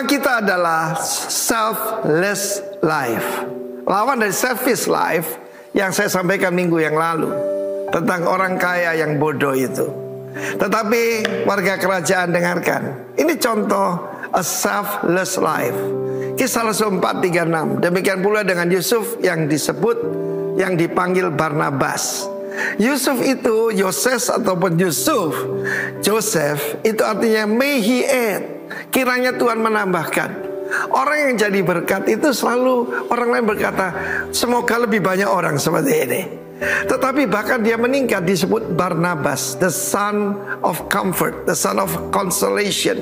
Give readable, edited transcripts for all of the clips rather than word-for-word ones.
Tema kita adalah selfless life. Lawan dari selfish life yang saya sampaikan minggu yang lalu tentang orang kaya yang bodoh itu. Tetapi warga kerajaan dengarkan, ini contoh a selfless life. Kisah Rasul 4:36. Demikian pula dengan Yusuf yang dipanggil Barnabas. Yusuf itu Yoses ataupun Joseph itu artinya may he add. Kiranya Tuhan menambahkan. Orang yang jadi berkat itu selalu orang lain berkata, semoga lebih banyak orang seperti ini. Tetapi bahkan dia meningkat disebut Barnabas, the son of comfort, the son of consolation.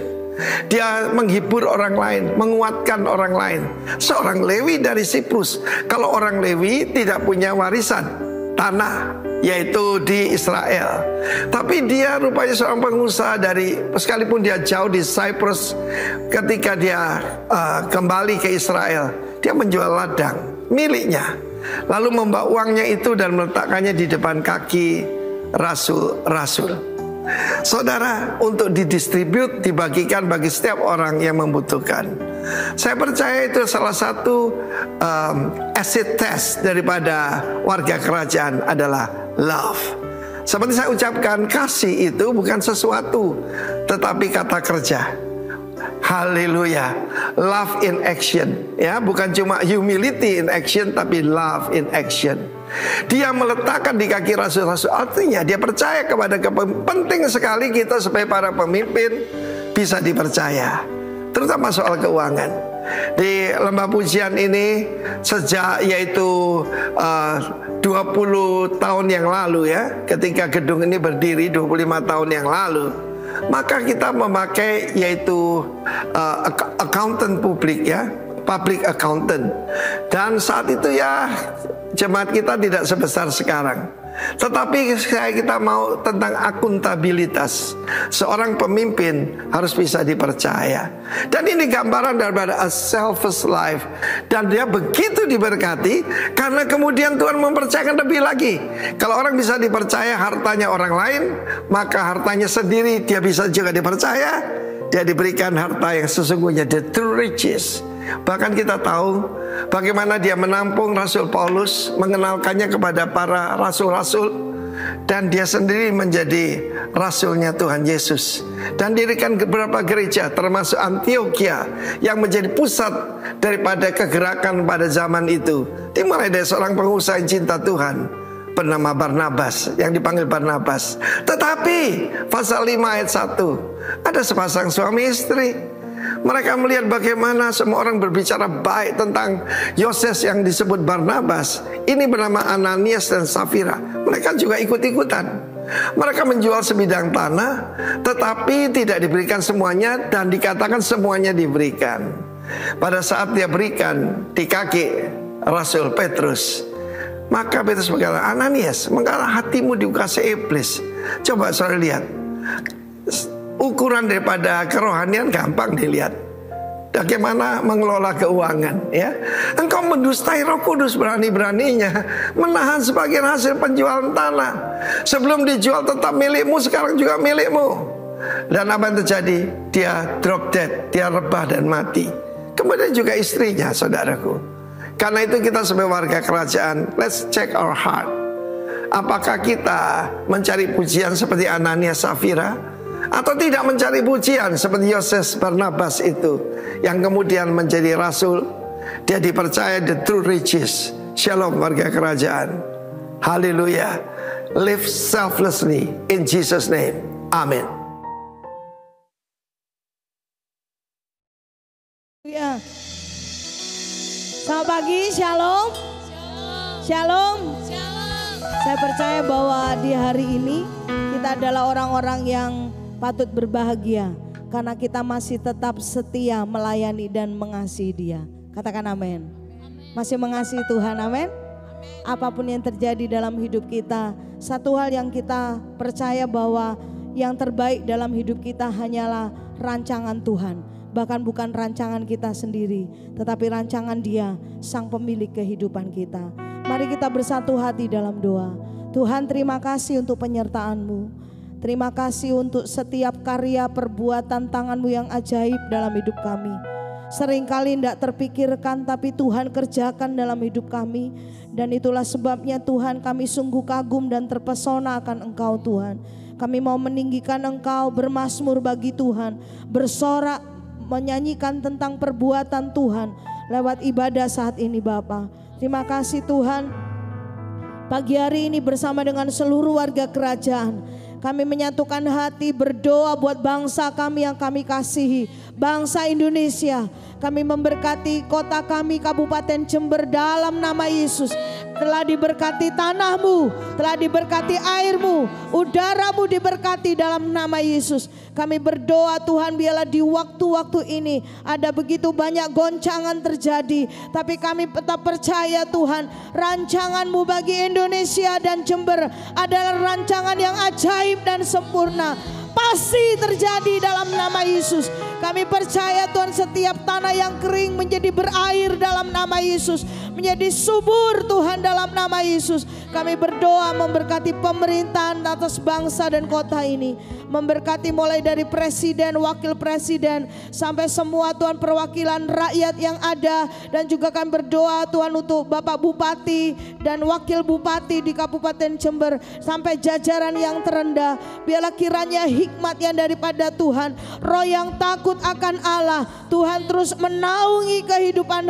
Dia menghibur orang lain, menguatkan orang lain. Seorang Lewi dari Siprus. Kalau orang Lewi tidak punya warisan tanah, yaitu di Israel. Tapi dia rupanya seorang pengusaha sekalipun dia jauh di Cyprus. Ketika dia kembali ke Israel, dia menjual ladang miliknya, lalu membawa uangnya itu dan meletakkannya di depan kaki rasul-rasul. Saudara, untuk didistribute, dibagikan bagi setiap orang yang membutuhkan. Saya percaya itu salah satu acid test daripada warga kerajaan adalah love. Seperti saya ucapkan, kasih itu bukan sesuatu, tetapi kata kerja. Haleluya. Love in action. Ya, bukan cuma humility in action, tapi love in action. Dia meletakkan di kaki rasul-rasul. Artinya dia percaya kepada penting sekali kita sebagai para pemimpin bisa dipercaya, terutama soal keuangan. Di lembah pujian ini sejak yaitu 20 tahun yang lalu ya, ketika gedung ini berdiri 25 tahun yang lalu, maka kita memakai yaitu accountant publik ya, public accountant. Dan saat itu ya jemaat kita tidak sebesar sekarang. Tetapi kita mau tentang akuntabilitas. Seorang pemimpin harus bisa dipercaya. Dan ini gambaran daripada a selfless life. Dan dia begitu diberkati karena kemudian Tuhan mempercayakan lebih lagi. Kalau orang bisa dipercaya hartanya orang lain, maka hartanya sendiri dia bisa juga dipercaya. Dia diberikan harta yang sesungguhnya, the true riches. Bahkan kita tahu bagaimana dia menampung Rasul Paulus, mengenalkannya kepada para rasul-rasul, dan dia sendiri menjadi rasulnya Tuhan Yesus. Dan dirikan beberapa gereja termasuk Antioquia yang menjadi pusat daripada kegerakan pada zaman itu. Dimulai dari seorang pengusaha yang cinta Tuhan bernama Barnabas, yang dipanggil Barnabas. Tetapi pasal 5 ayat 1, ada sepasang suami istri. Mereka melihat bagaimana semua orang berbicara baik tentang Yoses yang disebut Barnabas. Ini bernama Ananias dan Safira. Mereka juga ikut-ikutan. Mereka menjual sebidang tanah, tetapi tidak diberikan semuanya, dan dikatakan semuanya diberikan. Pada saat dia berikan di kaki Rasul Petrus, maka Petrus berkata, Ananias, mengapa hatimu dikuasai iblis? Coba saudara lihat, ukuran daripada kerohanian gampang dilihat. Bagaimana mengelola keuangan ya. Engkau mendustai Roh Kudus berani-beraninya, menahan sebagian hasil penjualan tanah. Sebelum dijual tetap milikmu, sekarang juga milikmu. Dan apa yang terjadi? Dia drop dead, dia rebah dan mati. Kemudian juga istrinya, saudaraku. Karena itu kita sebagai warga kerajaan, let's check our heart. Apakah kita mencari pujian seperti Ananias Safira, atau tidak mencari pujian seperti Yoses Barnabas itu, yang kemudian menjadi rasul? Dia dipercaya the true riches. Shalom warga kerajaan. Haleluya. Live selflessly in Jesus name. Amin. Ya. Selamat pagi, shalom. Shalom. Shalom. Saya percaya bahwa di hari ini kita adalah orang-orang yang patut berbahagia karena kita masih tetap setia melayani dan mengasihi Dia. Katakan amin. Masih mengasihi Tuhan, amin. Apapun yang terjadi dalam hidup kita, satu hal yang kita percaya bahwa yang terbaik dalam hidup kita hanyalah rancangan Tuhan. Bahkan bukan rancangan kita sendiri, tetapi rancangan Dia, Sang Pemilik kehidupan kita. Mari kita bersatu hati dalam doa. Tuhan, terima kasih untuk penyertaan-Mu. Terima kasih untuk setiap karya perbuatan tangan-Mu yang ajaib dalam hidup kami. seringkali tidak terpikirkan, tapi Tuhan kerjakan dalam hidup kami. Dan itulah sebabnya Tuhan, kami sungguh kagum dan terpesona akan Engkau Tuhan. Kami mau meninggikan Engkau, bermazmur bagi Tuhan, bersorak, menyanyikan tentang perbuatan Tuhan lewat ibadah saat ini Bapa. Terima kasih Tuhan. Pagi hari ini bersama dengan seluruh warga kerajaan, kami menyatukan hati berdoa buat bangsa kami yang kami kasihi, bangsa Indonesia. Kami memberkati kota kami, Kabupaten Jember, dalam nama Yesus. Telah diberkati tanahmu, telah diberkati airmu, udaramu diberkati dalam nama Yesus. Kami berdoa Tuhan, biarlah di waktu-waktu ini ada begitu banyak goncangan terjadi, tapi kami tetap percaya Tuhan, rancanganmu bagi Indonesia dan Jember adalah rancangan yang ajaib dan sempurna. Pasti terjadi dalam nama Yesus. Kami percaya Tuhan, setiap tanah yang kering menjadi berair dalam nama Yesus, menjadi subur Tuhan dalam nama Yesus. Kami berdoa memberkati pemerintahan atas bangsa dan kota ini, memberkati mulai dari presiden, wakil presiden, sampai semua Tuhan perwakilan rakyat yang ada. Dan juga kami berdoa Tuhan untuk Bapak Bupati dan Wakil Bupati di Kabupaten Jember, sampai jajaran yang terendah. Biarlah kiranya hikmat yang daripada Tuhan, roh yang takut akan Allah, Tuhan terus menaungi kehidupan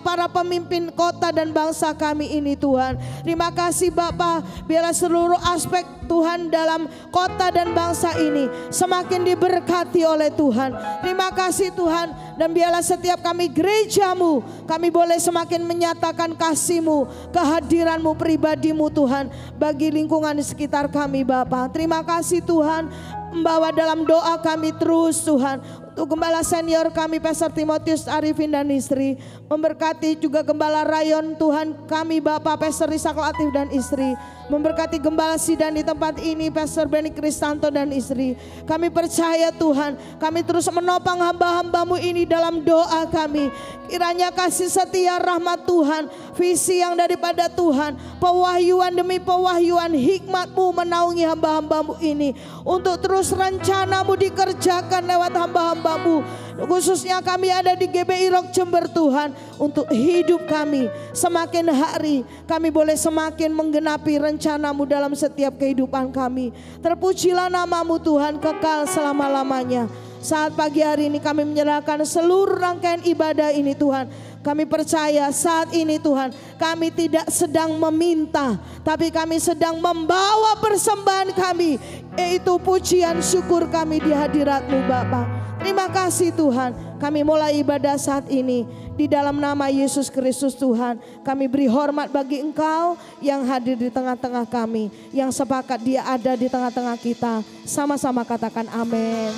para pemimpin kota dan bangsa kami ini Tuhan. Terima kasih Bapa, biarlah seluruh aspek Tuhan dalam kota dan bangsa ini semakin diberkati oleh Tuhan. Terima kasih Tuhan, dan biarlah setiap kami gerejamu, kami boleh semakin menyatakan kasih-Mu, kehadiran-Mu, pribadi-Mu Tuhan bagi lingkungan di sekitar kami Bapa. Terima kasih Tuhan, membawa dalam doa kami terus Tuhan untuk Gembala senior kami Pastor Timotius Arifin dan istri, memberkati juga Gembala Rayon Tuhan kami Bapak Pastor Ishak Latif dan istri, memberkati Gembala Sidan di tempat ini Pastor Benny Kristanto dan istri. Kami percaya Tuhan, kami terus menopang hamba-hamba-Mu ini dalam doa kami. Kiranya kasih setia rahmat Tuhan, visi yang daripada Tuhan, pewahyuan demi pewahyuan, hikmat-Mu menaungi hamba-hamba-Mu ini untuk terus rencana-Mu dikerjakan lewat hamba-hamba-Mu. Khususnya kami ada di GBI Rock Jember Tuhan, untuk hidup kami semakin hari kami boleh semakin menggenapi rencana-Mu dalam setiap kehidupan kami. Terpujilah nama-Mu Tuhan kekal selama-lamanya. Saat pagi hari ini kami menyerahkan seluruh rangkaian ibadah ini Tuhan. Kami percaya saat ini Tuhan, kami tidak sedang meminta, tapi kami sedang membawa persembahan kami, yaitu pujian syukur kami di hadirat-Mu Bapa. Terima kasih Tuhan, kami mulai ibadah saat ini di dalam nama Yesus Kristus Tuhan. Kami beri hormat bagi Engkau yang hadir di tengah-tengah kami, yang sepakat Dia ada di tengah-tengah kita. Sama-sama katakan amin.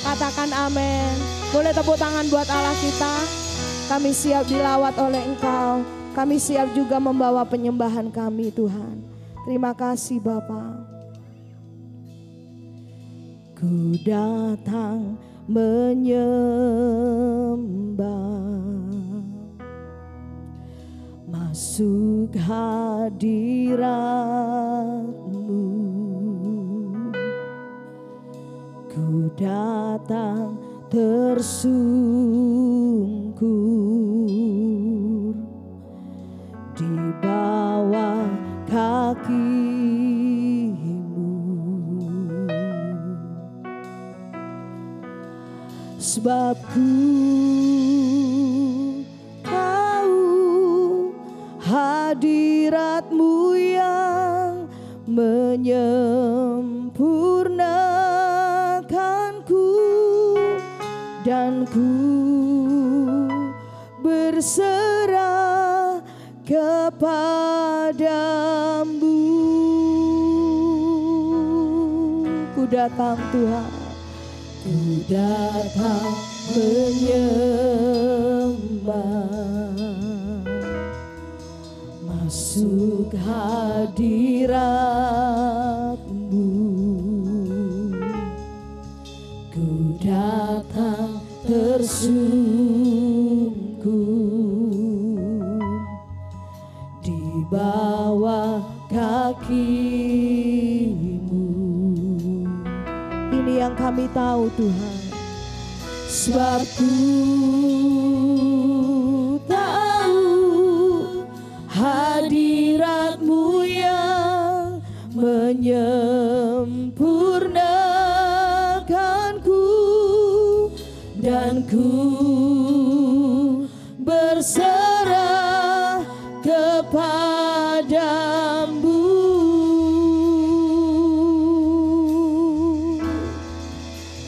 Katakan amin. Boleh tepuk tangan buat Allah kita. Kami siap dilawat oleh Engkau. Kami siap juga membawa penyembahan kami Tuhan. Terima kasih Bapa. Ku datang menyembah, masuk hadirat-Mu. Ku datang tersungkur di bawah kaki-Mu, sebab ku tahu hadirat-Mu yang menyempurnakanku, dan ku berserah kepadamu. Ku datang Tuhan, ku datang menyembah, masuk hadirat-Mu. Ku datang tersungkur di bawah kaki-Mu. Ini yang kami tahu Tuhan, sebab ku tahu hadirat-Mu yang menyempurnakanku, dan ku berserah kepadamu.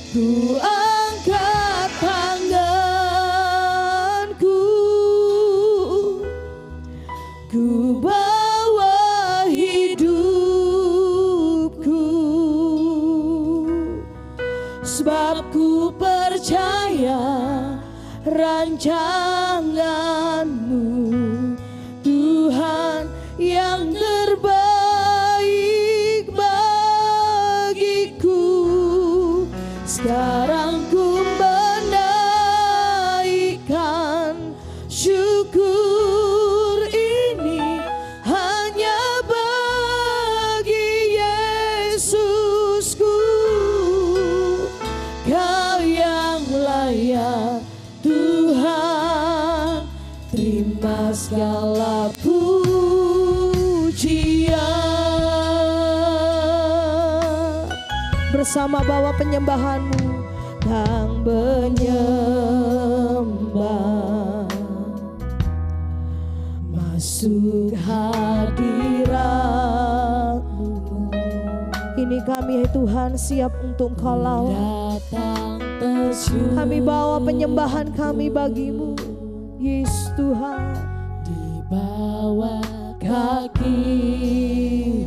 Ku angkat tanganku, ku bawa hidupku, sebab ku percaya rancangan-Mu, Tuhan, yang terbaik bagiku. Sekarang ku menaikkan syukur ini hanya bagi Yesusku. Kau yang layak Tuhan, terima segala pujian. Bersama bawa penyembahan-Mu dan menyembah, masuk hadirat-Mu. Ini kami ya Tuhan, siap untuk Engkau lawan. Kami bawa penyembahan kami bagi-Mu, Yesus Tuhan. Di bawah kaki-Mu,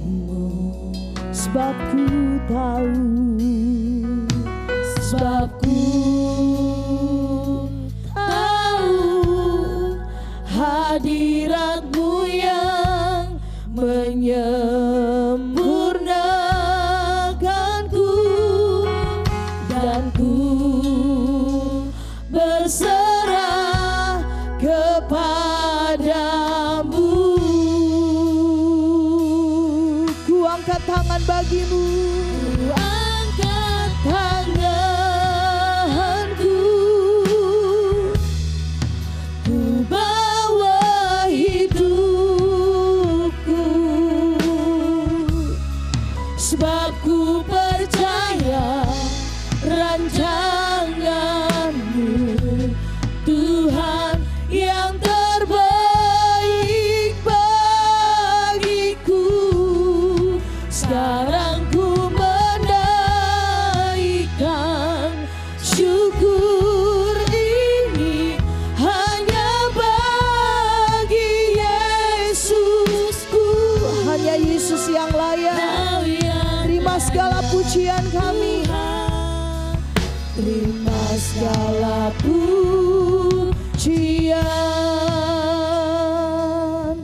sebab ku tahu, sebab ku tahu hadirat-Mu yang menyempurnakanku, dan ku berserah kepadamu. Ku angkat tangan bagi-Mu, ku angkat tanganku, ku bawa hidupku, sebab ku percaya rancangan-Mu, Tuhan, yang terbaik bagiku. Sekarang ku menaikkan syukur ini hanya bagi Yesusku. Hanya Yesus yang layak. Terima segala pujian kami, terima segala pujian.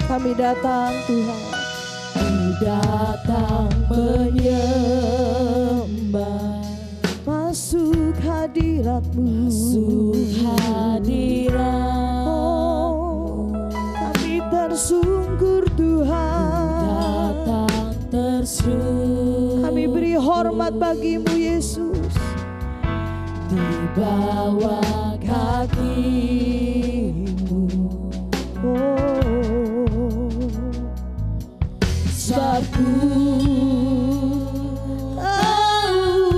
Kami datang Tuhan, kami datang menyembah, masuk hadirat-Mu, masuk hadirat. Oh, kami tersungkur Tuhan, datang tersungkur. Kami beri hormat bagi-Mu Yesus. Di bawah kaki-Mu, oh, sebab ku tahu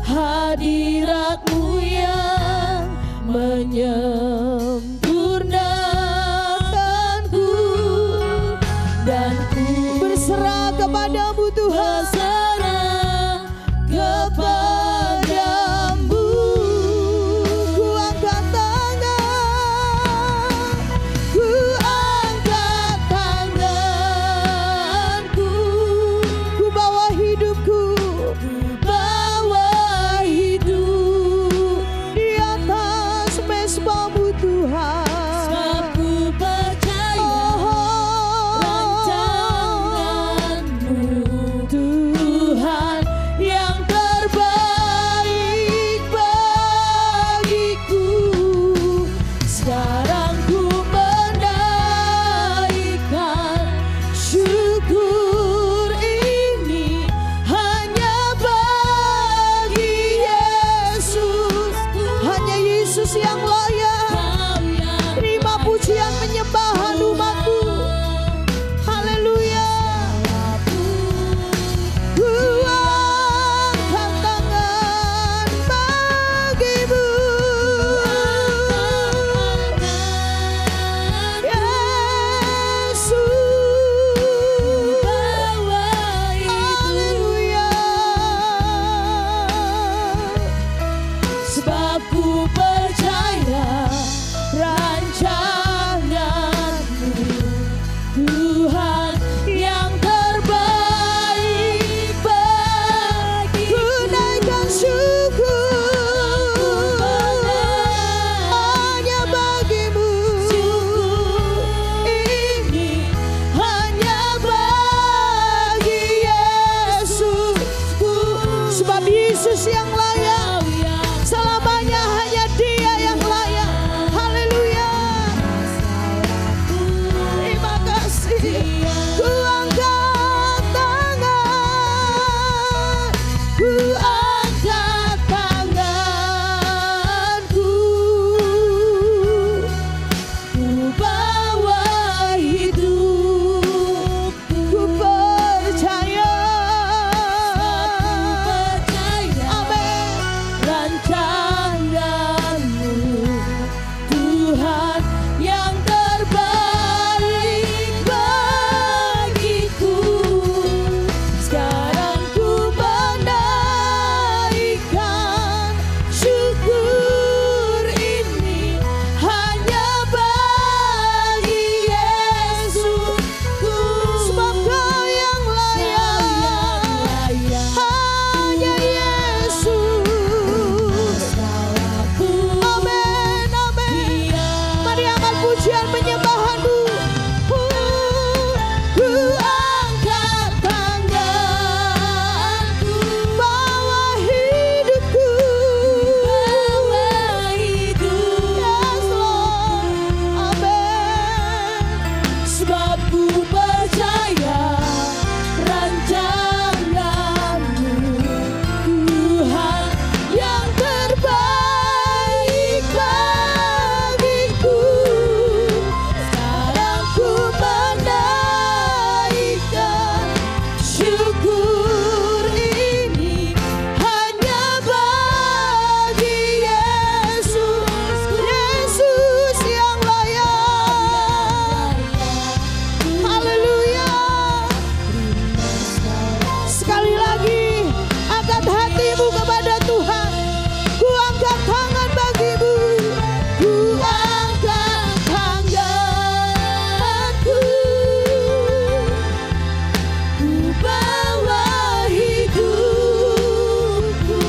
hadirat-Mu yang menyempurnakanku, dan ku berserah kepadamu Tuhan, berserah kepadamu. Ku angkat tangan, ku angkat tanganku, pujian penyembahan-Mu. Ku angkat tanganku, bawa hidupku, yes Lord, amin. Sebab ku percaya rancangan-Mu, Tuhan, yang terbaik bagiku. Sekarang ku menaikkan syukur ini hanya bagi Yesus, Yesus yang layak. Haleluya. Sekali lagi, angkat hatimu kepada Tuhan. Ku angkat tangan bagimu. Ku angkat tanganku, ku bawa hidupku.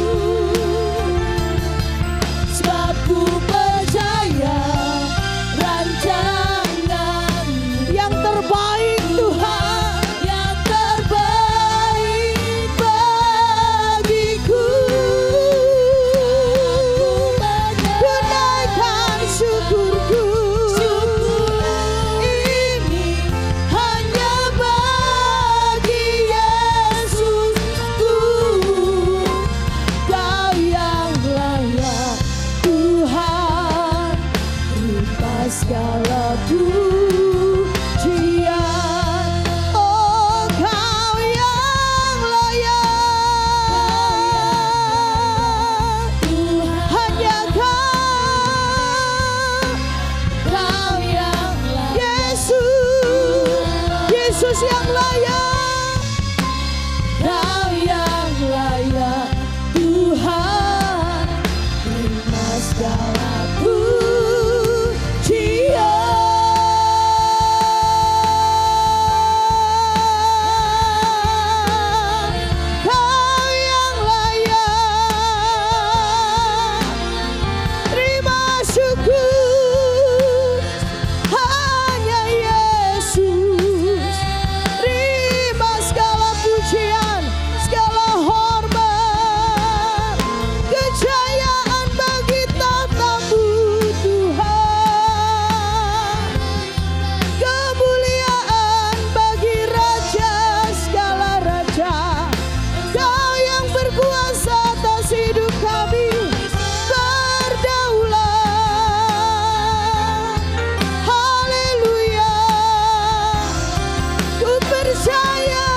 Sebab ku percaya rancangan yang terbaik, Tuhan, yang terbaik bagiku. Ku naikkan syukurku, ini hanya bagi Yesusku. Kau yang layak, Tuhan, terima segala pujian. Oh, Kau yang layak, hanya Kau yang layak. Yesus yang layak. Kau yang layak, Tuhan, terima segala pujian. Kau yang layak, terima syukur hanya Yesus. Terima segala pujian, segala hormat, kejayaan bagi tatamu, Tuhan. Kemuliaan bagi Raja segala raja. Kau yang berkuasa atas hidup kami, berdaulat. Haleluya. Ku percaya,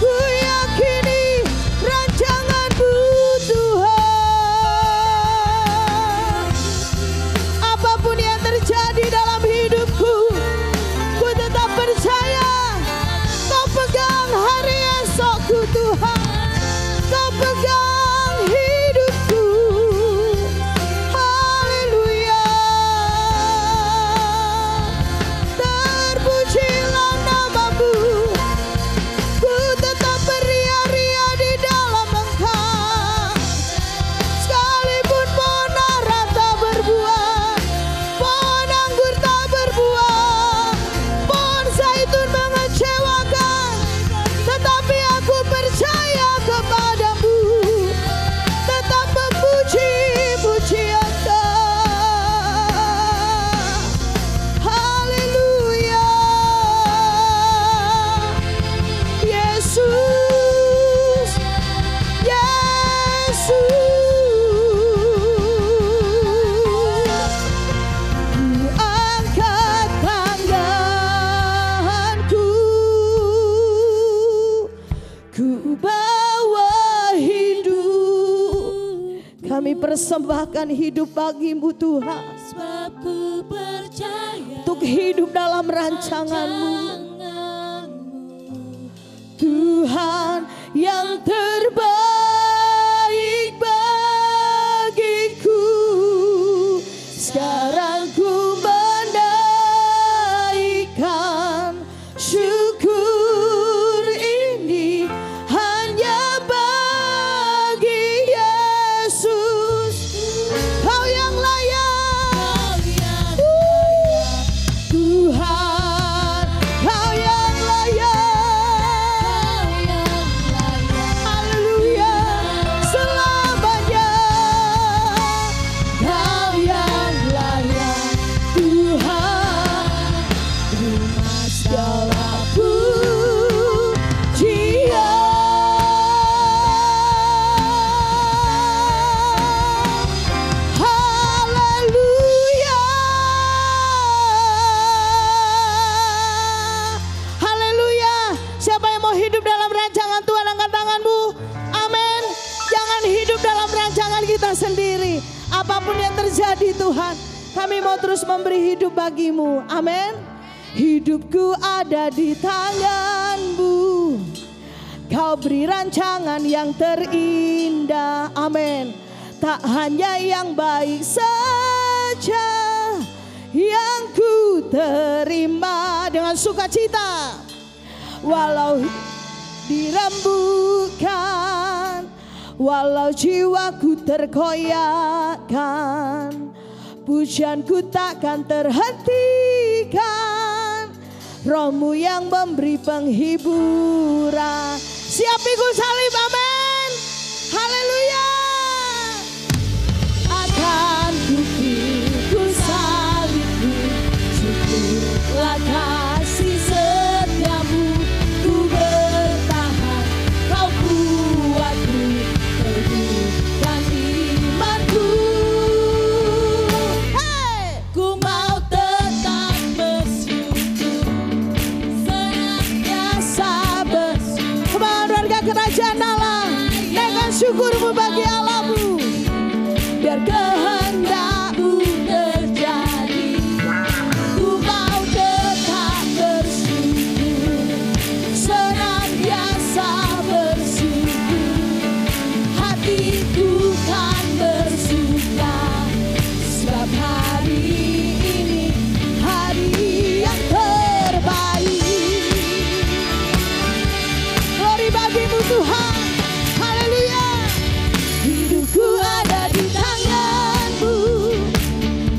ku yakini rancangan-Mu, Tuhan. Apapun yang terjadi dalam hidupku, ku tetap percaya Kau pegang hari esokku, Tuhan. Kau pegang hidupku. Haleluya. Terpujilah nama-Mu. Ku tetap beria-ria di dalam Engkau. Sekalipun pohon ara tak berbuah, pohon anggur tak berbuah, pohon zaitun mengecewakan, tetapi aku percaya kepadamu. Tetap memuji-puji Engkau. Haleluya. Yesus, Yesus. Ku angkat tanganku, ku bawa hidup. Kami persembahkan hidup bagi-Mu, Tuhan. Sebab ku percaya Untuk hidup dalam rancangan-Mu, rancangan-Mu, Tuhan, yang terbaik bagiku. Sekarang ku menaikkan syukur ini hanya bagi Yesus. Kau yang layak, hidup dalam rancangan kita sendiri. Apapun yang terjadi Tuhan, kami mau terus memberi hidup bagimu. Amin. Hidupku ada di tangan-Mu. Kau beri rancangan yang terindah. Amin. Tak hanya yang baik saja yang ku terima dengan sukacita. Walau dirembukan, walau jiwaku terkoyakkan, pujianku takkan terhentikan. Roh-Mu yang memberi penghiburan. Siap pikul salib, amin. Haleluya. Akan ku pikul salibku, syukurlah kasih setiamu. Ku bertahan, kau kuatku, teguhkan imanku. Hey! Ku mau tetap bersyukur, senantiasa bersyukur. Kembali warga kerajaan Allah, naikkan syukurmu bagi Allah-Mu. Biar kehendak-Mu terjadi, ku mau tetap bersyukur, senantiasa bersyukur. Hatiku kan bersuka, sebab hari ini hari yang terbaik. Glory bagi-Mu Tuhan. Haleluya. Hidupku ada di tangan-Mu.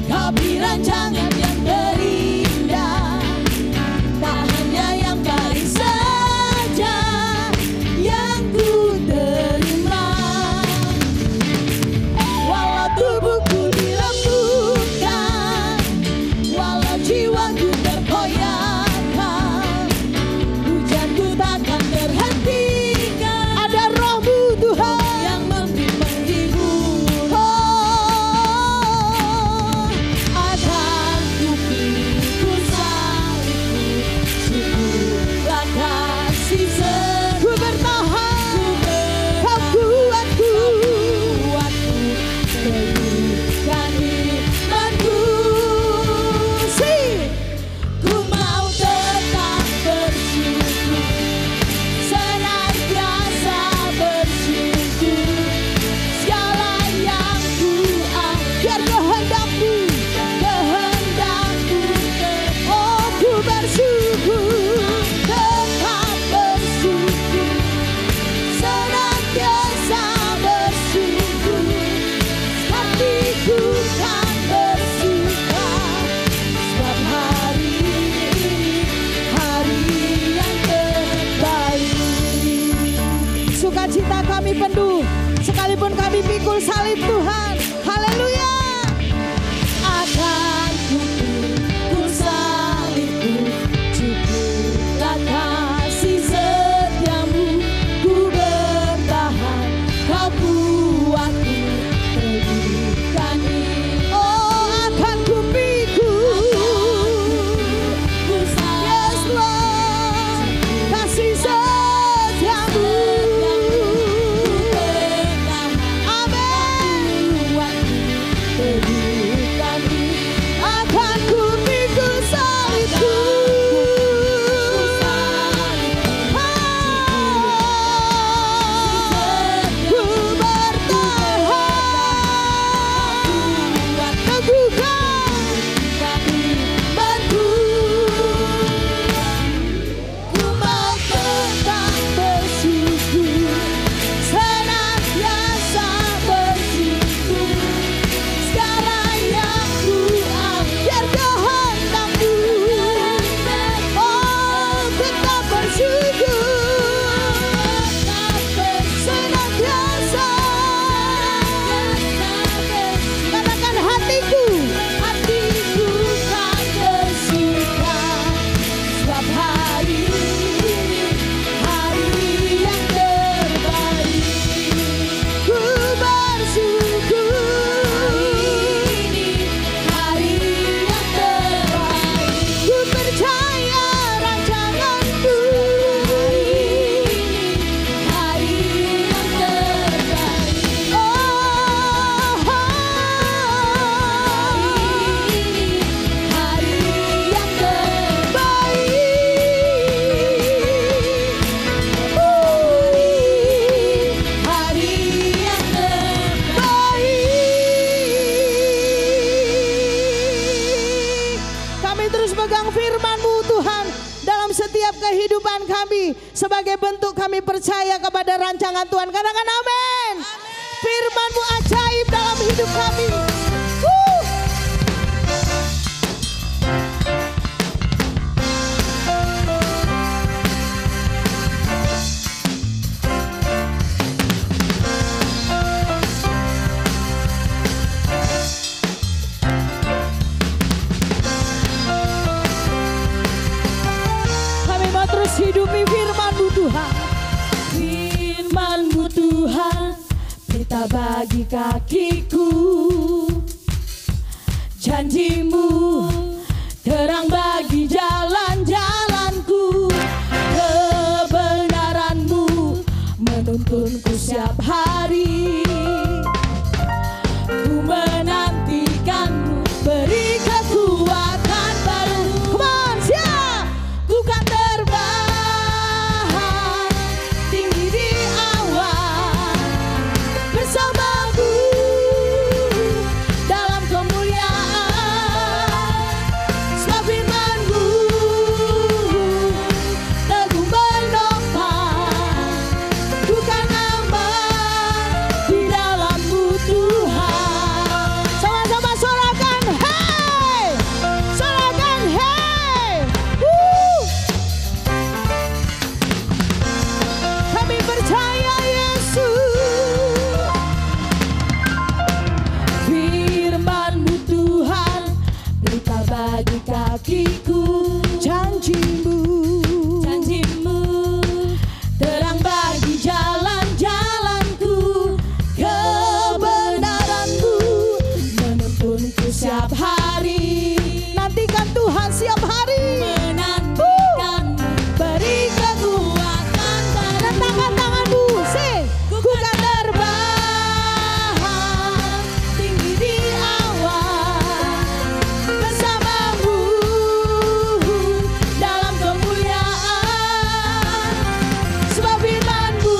Kau beri rancangan yang terindah. Tak hanya yang baik saja yang ku terima. Walau tubuhku dirembukan, walau jiwaku terkoyakkan, hujanku takkan terhentikan. Ada Roh-Mu Tuhan Yang memberi penghiburan. Oh, akan ku pikul salibku, syukurlah kasih setiamu. Ku bertahan, kau kuatku, teguhkan imanku. Ku mau tetap bersyukur, senantiasa bersyukur. Segala yang ku Biar kehendak-Mu, oh ku bersyukur, tetap bersyukur, senantiasa bersyukur. Hatiku kan bersuka, sebab hari ini hari yang terbaik. sukacita kami penuh, sekalipun kami pikul salib Tuhan. Haleluya. Akan ku pikul salibku, syukurlah kasih setiamu. Ku bertahan, kau kuatku, teguhkan imanku. Oh, akan ku pikul. Ku Yes Lord, kasih setiamu. Amin. Kami terus pegang firman-Mu Tuhan dalam setiap kehidupan kami. Sebagai bentuk kami percaya kepada rancangan Tuhan. Katakan amin. Firman-Mu ajaib dalam hidup kami. Hidupi firman-Mu Tuhan, firman-Mu Tuhan, berita bagi kakiku. Janji-Mu terang bagi jalan-jalanku. Kebenaran-Mu menuntunku setiap hari. Ku menantikan-Mu, beri kekuatan baru. Come on, siap! Ku kan terbang tinggi di awan bersamamu dalam kemuliaan. Sebab firman-Mu teguh menopang, ku kan aman di dalam-Mu Tuhan. Sama-sama sorakan, hey! Sorakan, hey! Kami percaya Yesus. Firman-Mu Tuhan, berita bagi kakiku. Janji-Mu, janji-Mu terang bagi jalan-jalanku. Kebenaran-Mu menuntunku setiap hari. Nantikan Tuhan setiap hari. Menantikan, beri kekuatan baru. Rentangkan tanganmu, sing. Ku kan terbang tinggi di awan bersamamu dalam kemuliaan. Sebab firman-Mu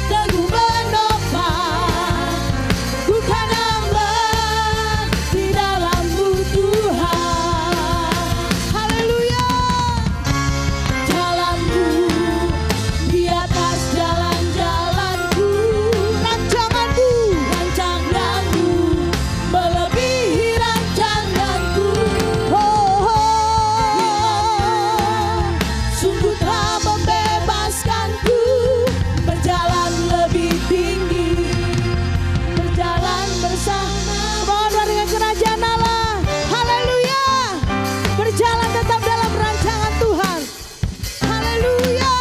teguh menopang, ku kan aman di dalam-Mu Tuhan. Haleluya. Jalanku di atas jalan-jalanku. Rancangan-Mu, rancangan-Mu melebihi rancanganku. Sungguh telah membebaskanku, berjalan lebih tinggi, berjalan bersama. Mohon dengan kerajaan Allah. Haleluya. Berjalan tetap dalam rancangan Tuhan. Haleluya.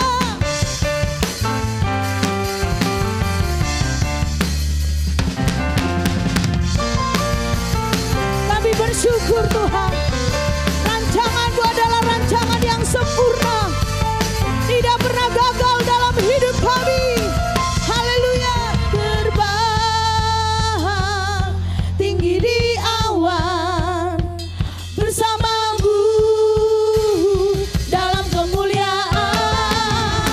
Kami bersyukur Tuhan. Rancangan-Mu adalah rancangan yang sempurna, tidak pernah gagal dalam hidup kami. Haleluya. Terbang tinggi di awan bersamamu dalam kemuliaan.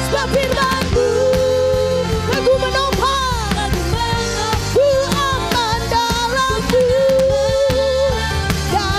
Sebab firman-Mu teguh menopang, ku aman dalam-Mu, dalam-Mu.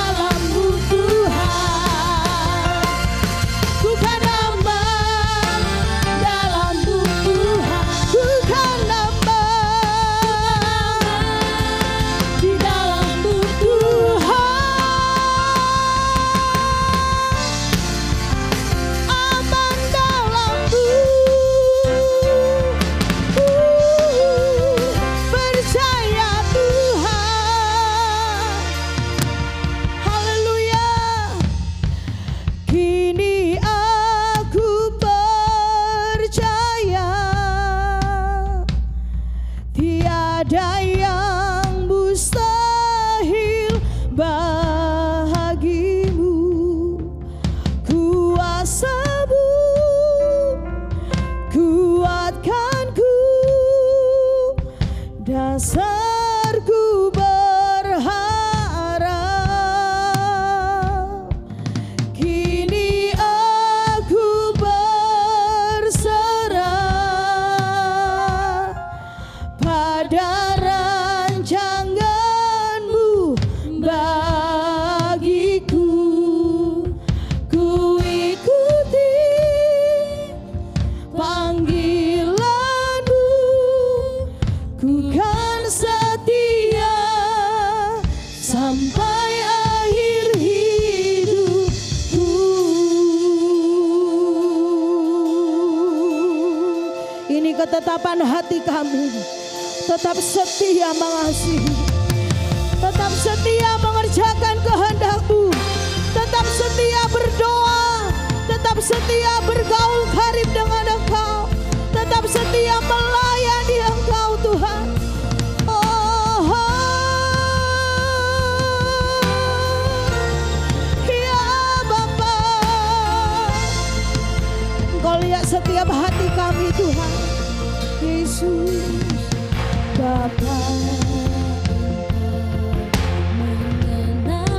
ketetapan hati kami tetap setia mengasihi, tetap setia mengerjakan kehendak-Mu, tetap setia berdoa, tetap setia bergaul karib dengan Engkau, tetap setia melayani Engkau Tuhan. Ya Bapa, Engkau lihat setiap hati kami Tuhan. Yesus Bapa, mengenal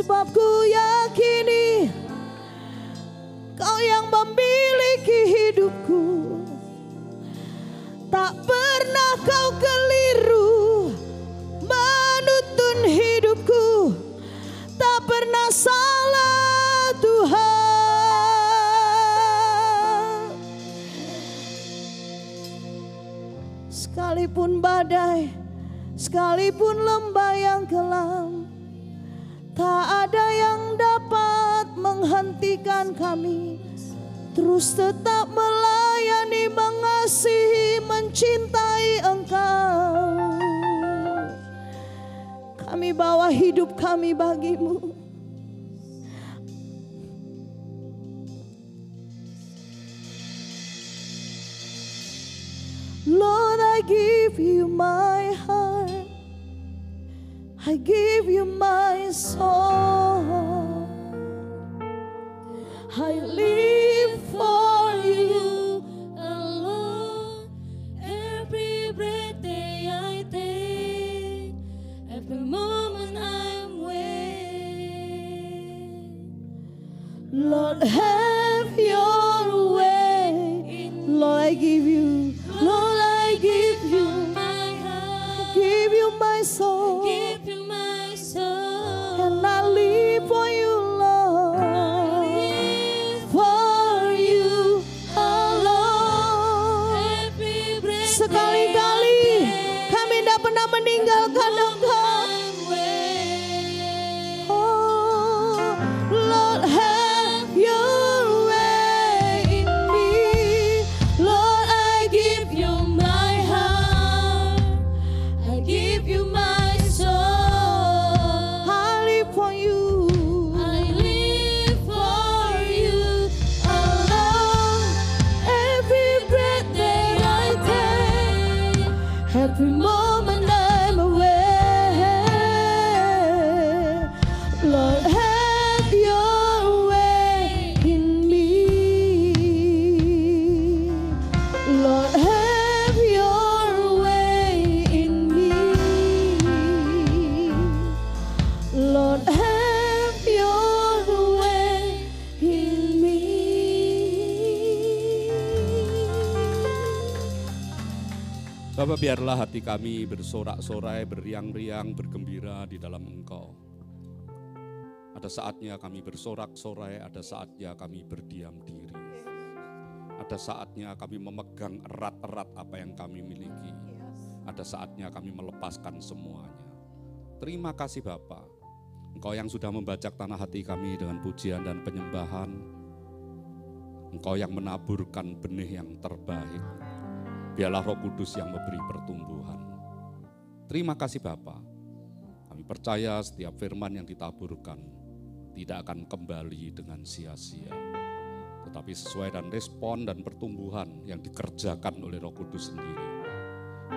Sebab ku yakini Kau yang memiliki hidupku. Tak pernah kau keliru menuntun hidupku. Tak pernah salah Tuhan. Sekalipun badai, sekalipun lembah yang kelam, tak ada yang dapat menghentikan kami. Terus tetap melayani, mengasihi, mencintai Engkau. Kami bawa hidup kami bagimu. Lord, I give you my heart. I give you my soul. I live for you alone. Every breath that I take, every moment I'm with. Lord, have your way. Lord, I give you, Lord, I give you, My heart, give you my soul. give you my soul. And I live for you, Lord. For you alone. Every breath Sekali-kali kami tidak pernah meninggalkan Engkau. Oh, Lord, have your way in me. Lord, I give you my heart. I give you my soul. I live for you. I live for you alone. Every breath that I take, Every moment I'm away. Lord, have your way in me. Lord, have your way in me. Lord, have your way in me. Bapak, biarlah hati kami bersorak-sorai, beriang-riang, bergembira di dalam Engkau. Ada saatnya kami bersorak-sorai, ada saatnya kami berdiam diri. Ada saatnya kami memegang erat-erat apa yang kami miliki. Ada saatnya kami melepaskan semuanya. Terima kasih Bapa. Engkau yang sudah membajak tanah hati kami dengan pujian dan penyembahan. Engkau yang menaburkan benih yang terbaik. Biarlah Roh Kudus yang memberi pertumbuhan. Terima kasih Bapa. Kami percaya setiap firman yang ditaburkan tidak akan kembali dengan sia-sia. Tetapi sesuai dan respon dan pertumbuhan yang dikerjakan oleh Roh Kudus sendiri.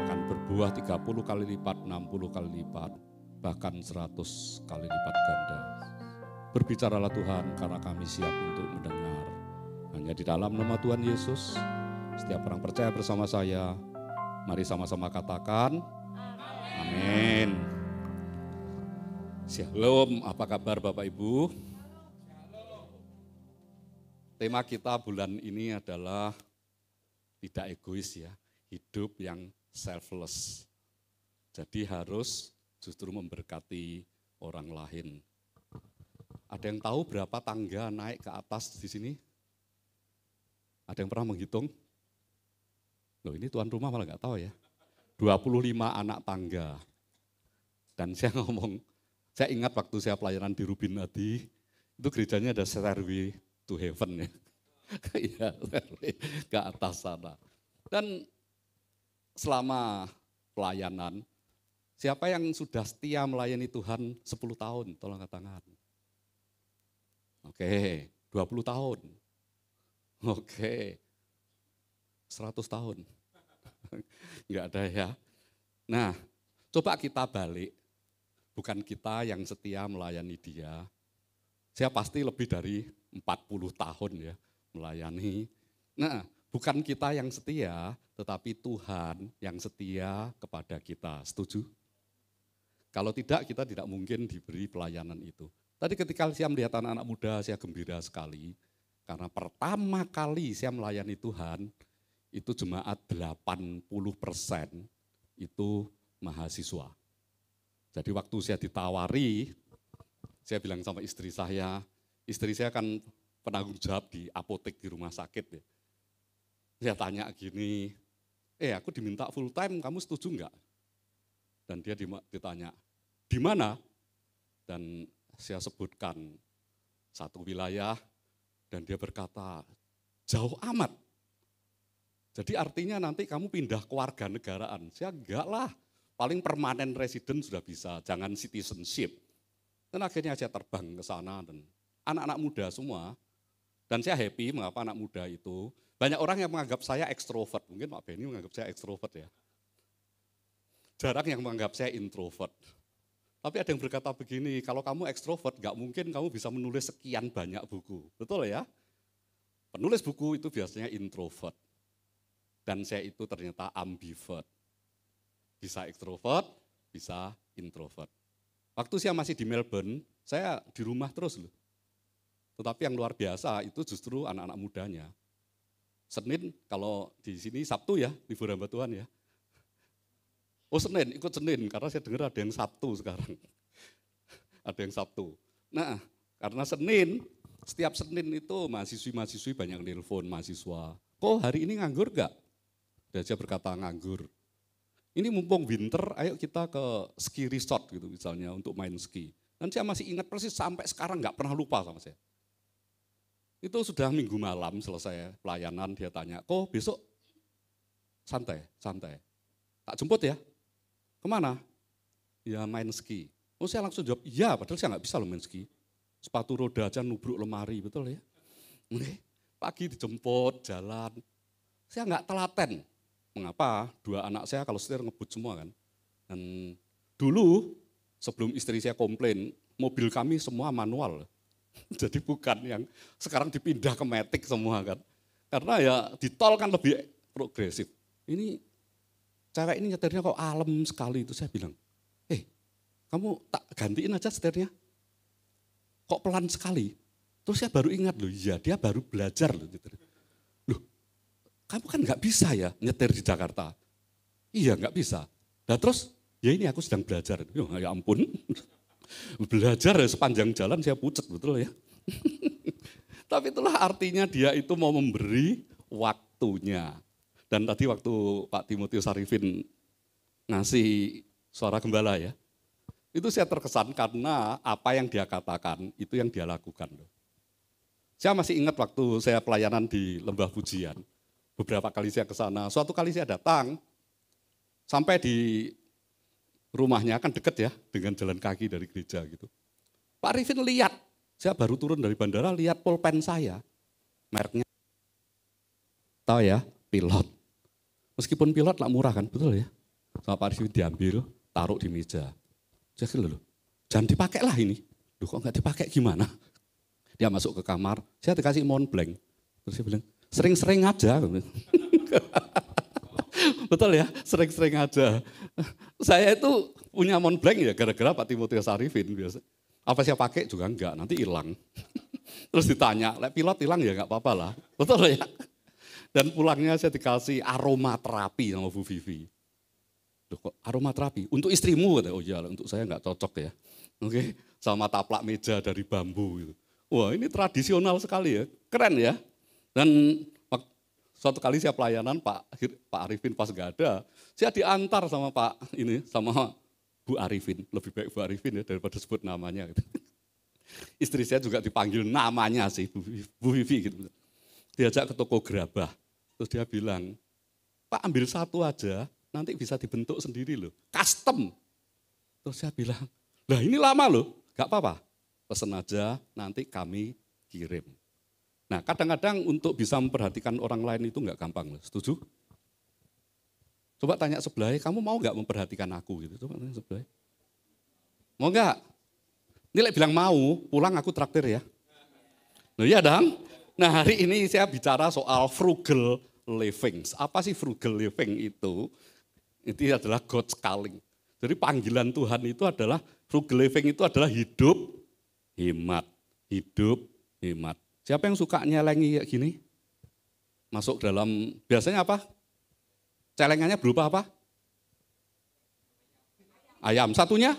Akan berbuah 30 kali lipat, 60 kali lipat, bahkan 100 kali lipat ganda. Berbicaralah Tuhan karena kami siap untuk mendengar. Hanya di dalam nama Tuhan Yesus. Setiap orang percaya bersama saya, mari sama-sama katakan, amin. Shalom, apa kabar Bapak Ibu? Tema kita bulan ini adalah tidak egois ya, hidup yang selfless. Jadi harus justru memberkati orang lain. Ada yang tahu berapa tangga naik ke atas di sini? Ada yang pernah menghitung? Loh, ini tuan rumah malah nggak tahu ya. 25 anak tangga. Dan saya ngomong, saya ingat waktu saya pelayanan di Rubin Adi, itu gerejanya ada stairway to heaven ya. Iya, stairway ke atas sana. Dan selama pelayanan, siapa yang sudah setia melayani Tuhan 10 tahun? Tolong angkat tangan. Oke, 20 tahun. Oke, 100 tahun. Enggak ada ya. Nah, coba kita balik. Bukan kita yang setia melayani dia. Saya pasti lebih dari 40 tahun ya melayani. Nah, bukan kita yang setia, tetapi Tuhan yang setia kepada kita. Setuju? Kalau tidak, kita tidak mungkin diberi pelayanan itu. Tadi ketika saya melihat anak-anak muda, saya gembira sekali. Karena pertama kali saya melayani Tuhan, itu jemaat 80% itu mahasiswa. Jadi waktu saya ditawari, saya bilang sama istri saya kan penanggung jawab di apotek di rumah sakit. Ya. Saya tanya gini, aku diminta full time, kamu setuju enggak? Dan dia ditanya, di mana? Dan saya sebutkan satu wilayah, dan dia berkata, jauh amat. Jadi artinya nanti kamu pindah kewarganegaraan. Saya enggak lah, paling permanen resident sudah bisa, jangan citizenship. Dan akhirnya saya terbang ke sana dan anak-anak muda semua. Dan saya happy mengapa anak muda itu, banyak orang yang menganggap saya ekstrovert. Mungkin Pak Benny menganggap saya ekstrovert ya. Jarang yang menganggap saya introvert. Tapi ada yang berkata begini, kalau kamu ekstrovert, gak mungkin kamu bisa menulis sekian banyak buku. Betul ya? Penulis buku itu biasanya introvert. Dan saya itu ternyata ambivert. Bisa ekstrovert, bisa introvert. Waktu saya masih di Melbourne, saya di rumah terus loh. Tetapi yang luar biasa itu justru anak-anak mudanya. Senin, kalau di sini Sabtu ya, libur hamba Tuhan ya. Oh Senin, ikut Senin, karena saya dengar ada yang Sabtu sekarang. Ada yang Sabtu. Nah, karena Senin, setiap Senin itu mahasiswi-mahasiswi banyak nelpon mahasiswa. Kok hari ini nganggur gak? Dan saya berkata nganggur. Ini mumpung winter, ayo kita ke ski resort gitu misalnya untuk main ski. Dan saya masih ingat persis sampai sekarang gak pernah lupa sama saya. Itu sudah minggu malam selesai pelayanan, dia tanya, kok besok santai. Tak jemput ya, kemana? Ya main ski. Oh saya langsung jawab, iya padahal saya nggak bisa loh main ski. Sepatu roda aja nubruk lemari, betul ya. Pagi dijemput, jalan. Saya nggak telaten. Mengapa? Dua anak saya kalau setir ngebut semua kan. Dan dulu sebelum istri saya komplain, mobil kami semua manual. Jadi bukan yang sekarang dipindah ke matic semua kan. Karena ya di tol kan lebih progresif. Ini cewek ini nyetirnya kok alam sekali, itu saya bilang, kamu tak gantiin aja setirnya. Kok pelan sekali. Terus saya baru ingat loh, iya dia baru belajar loh nyetir. Loh, kamu kan nggak bisa ya nyetir di Jakarta. Iya nggak bisa. Nah terus, ya ini aku sedang belajar. Ya ampun. Belajar ya sepanjang jalan saya pucet, betul ya. Tapi itulah artinya dia itu mau memberi waktunya. Dan tadi waktu Pak Timotius Arifin ngasih suara gembala ya, itu saya terkesan karena apa yang dia katakan, itu yang dia lakukan. Saya masih ingat waktu saya pelayanan di Lembah Pujian, beberapa kali saya ke sana, suatu kali saya datang, sampai di rumahnya kan deket ya, dengan jalan kaki dari gereja gitu. Pak Arifin lihat, saya baru turun dari bandara, lihat pulpen saya, mereknya, tahu ya, Pilot. Meskipun Pilot lah murah kan, betul ya. Sama Pak Arifin diambil, taruh di meja. Saya kira loh, jangan dipakai lah ini. Loh kok nggak dipakai gimana? Dia masuk ke kamar, saya dikasih Montblanc. Terus saya bilang, sering-sering aja. Betul ya, sering-sering aja. Saya itu punya Montblanc ya gara-gara Pak Timotius Arifin biasa. Apa saya pakai juga enggak, nanti hilang. Terus ditanya, Pilot hilang ya enggak apa-apa lah. Betul ya. Dan pulangnya saya dikasih aromaterapi sama Bu Vivi. Loh kok aromaterapi? Untuk istrimu? Oh iya, untuk saya enggak cocok ya. Oke, sama taplak meja dari bambu gitu. Wah ini tradisional sekali ya, keren ya. Dan suatu kali saya pelayanan Pak Arifin pas gak ada, saya diantar sama sama Bu Arifin, lebih baik Bu Arifin ya daripada sebut namanya. Gitu. Istri saya juga dipanggil namanya sih, Bu Vivi gitu. Diajak ke toko gerabah, terus dia bilang, Pak ambil satu aja, nanti bisa dibentuk sendiri loh, custom. Terus saya bilang, lah ini lama loh, gak apa-apa, pesen aja nanti kami kirim. Nah kadang-kadang untuk bisa memperhatikan orang lain itu enggak gampang, setuju? Coba tanya sebelah, kamu mau enggak memperhatikan aku gitu? Coba tanya sebelah. Mau enggak? Ini bilang mau, pulang aku traktir ya. Nah iya dong. Nah hari ini saya bicara soal frugal living. Apa sih frugal living itu? Itu adalah God's calling. Jadi panggilan Tuhan itu adalah frugal living itu adalah hidup hemat. Hidup hemat. Siapa yang suka nyelengi kayak gini? Masuk dalam, biasanya apa? Celengannya berupa apa? Ayam. Satunya?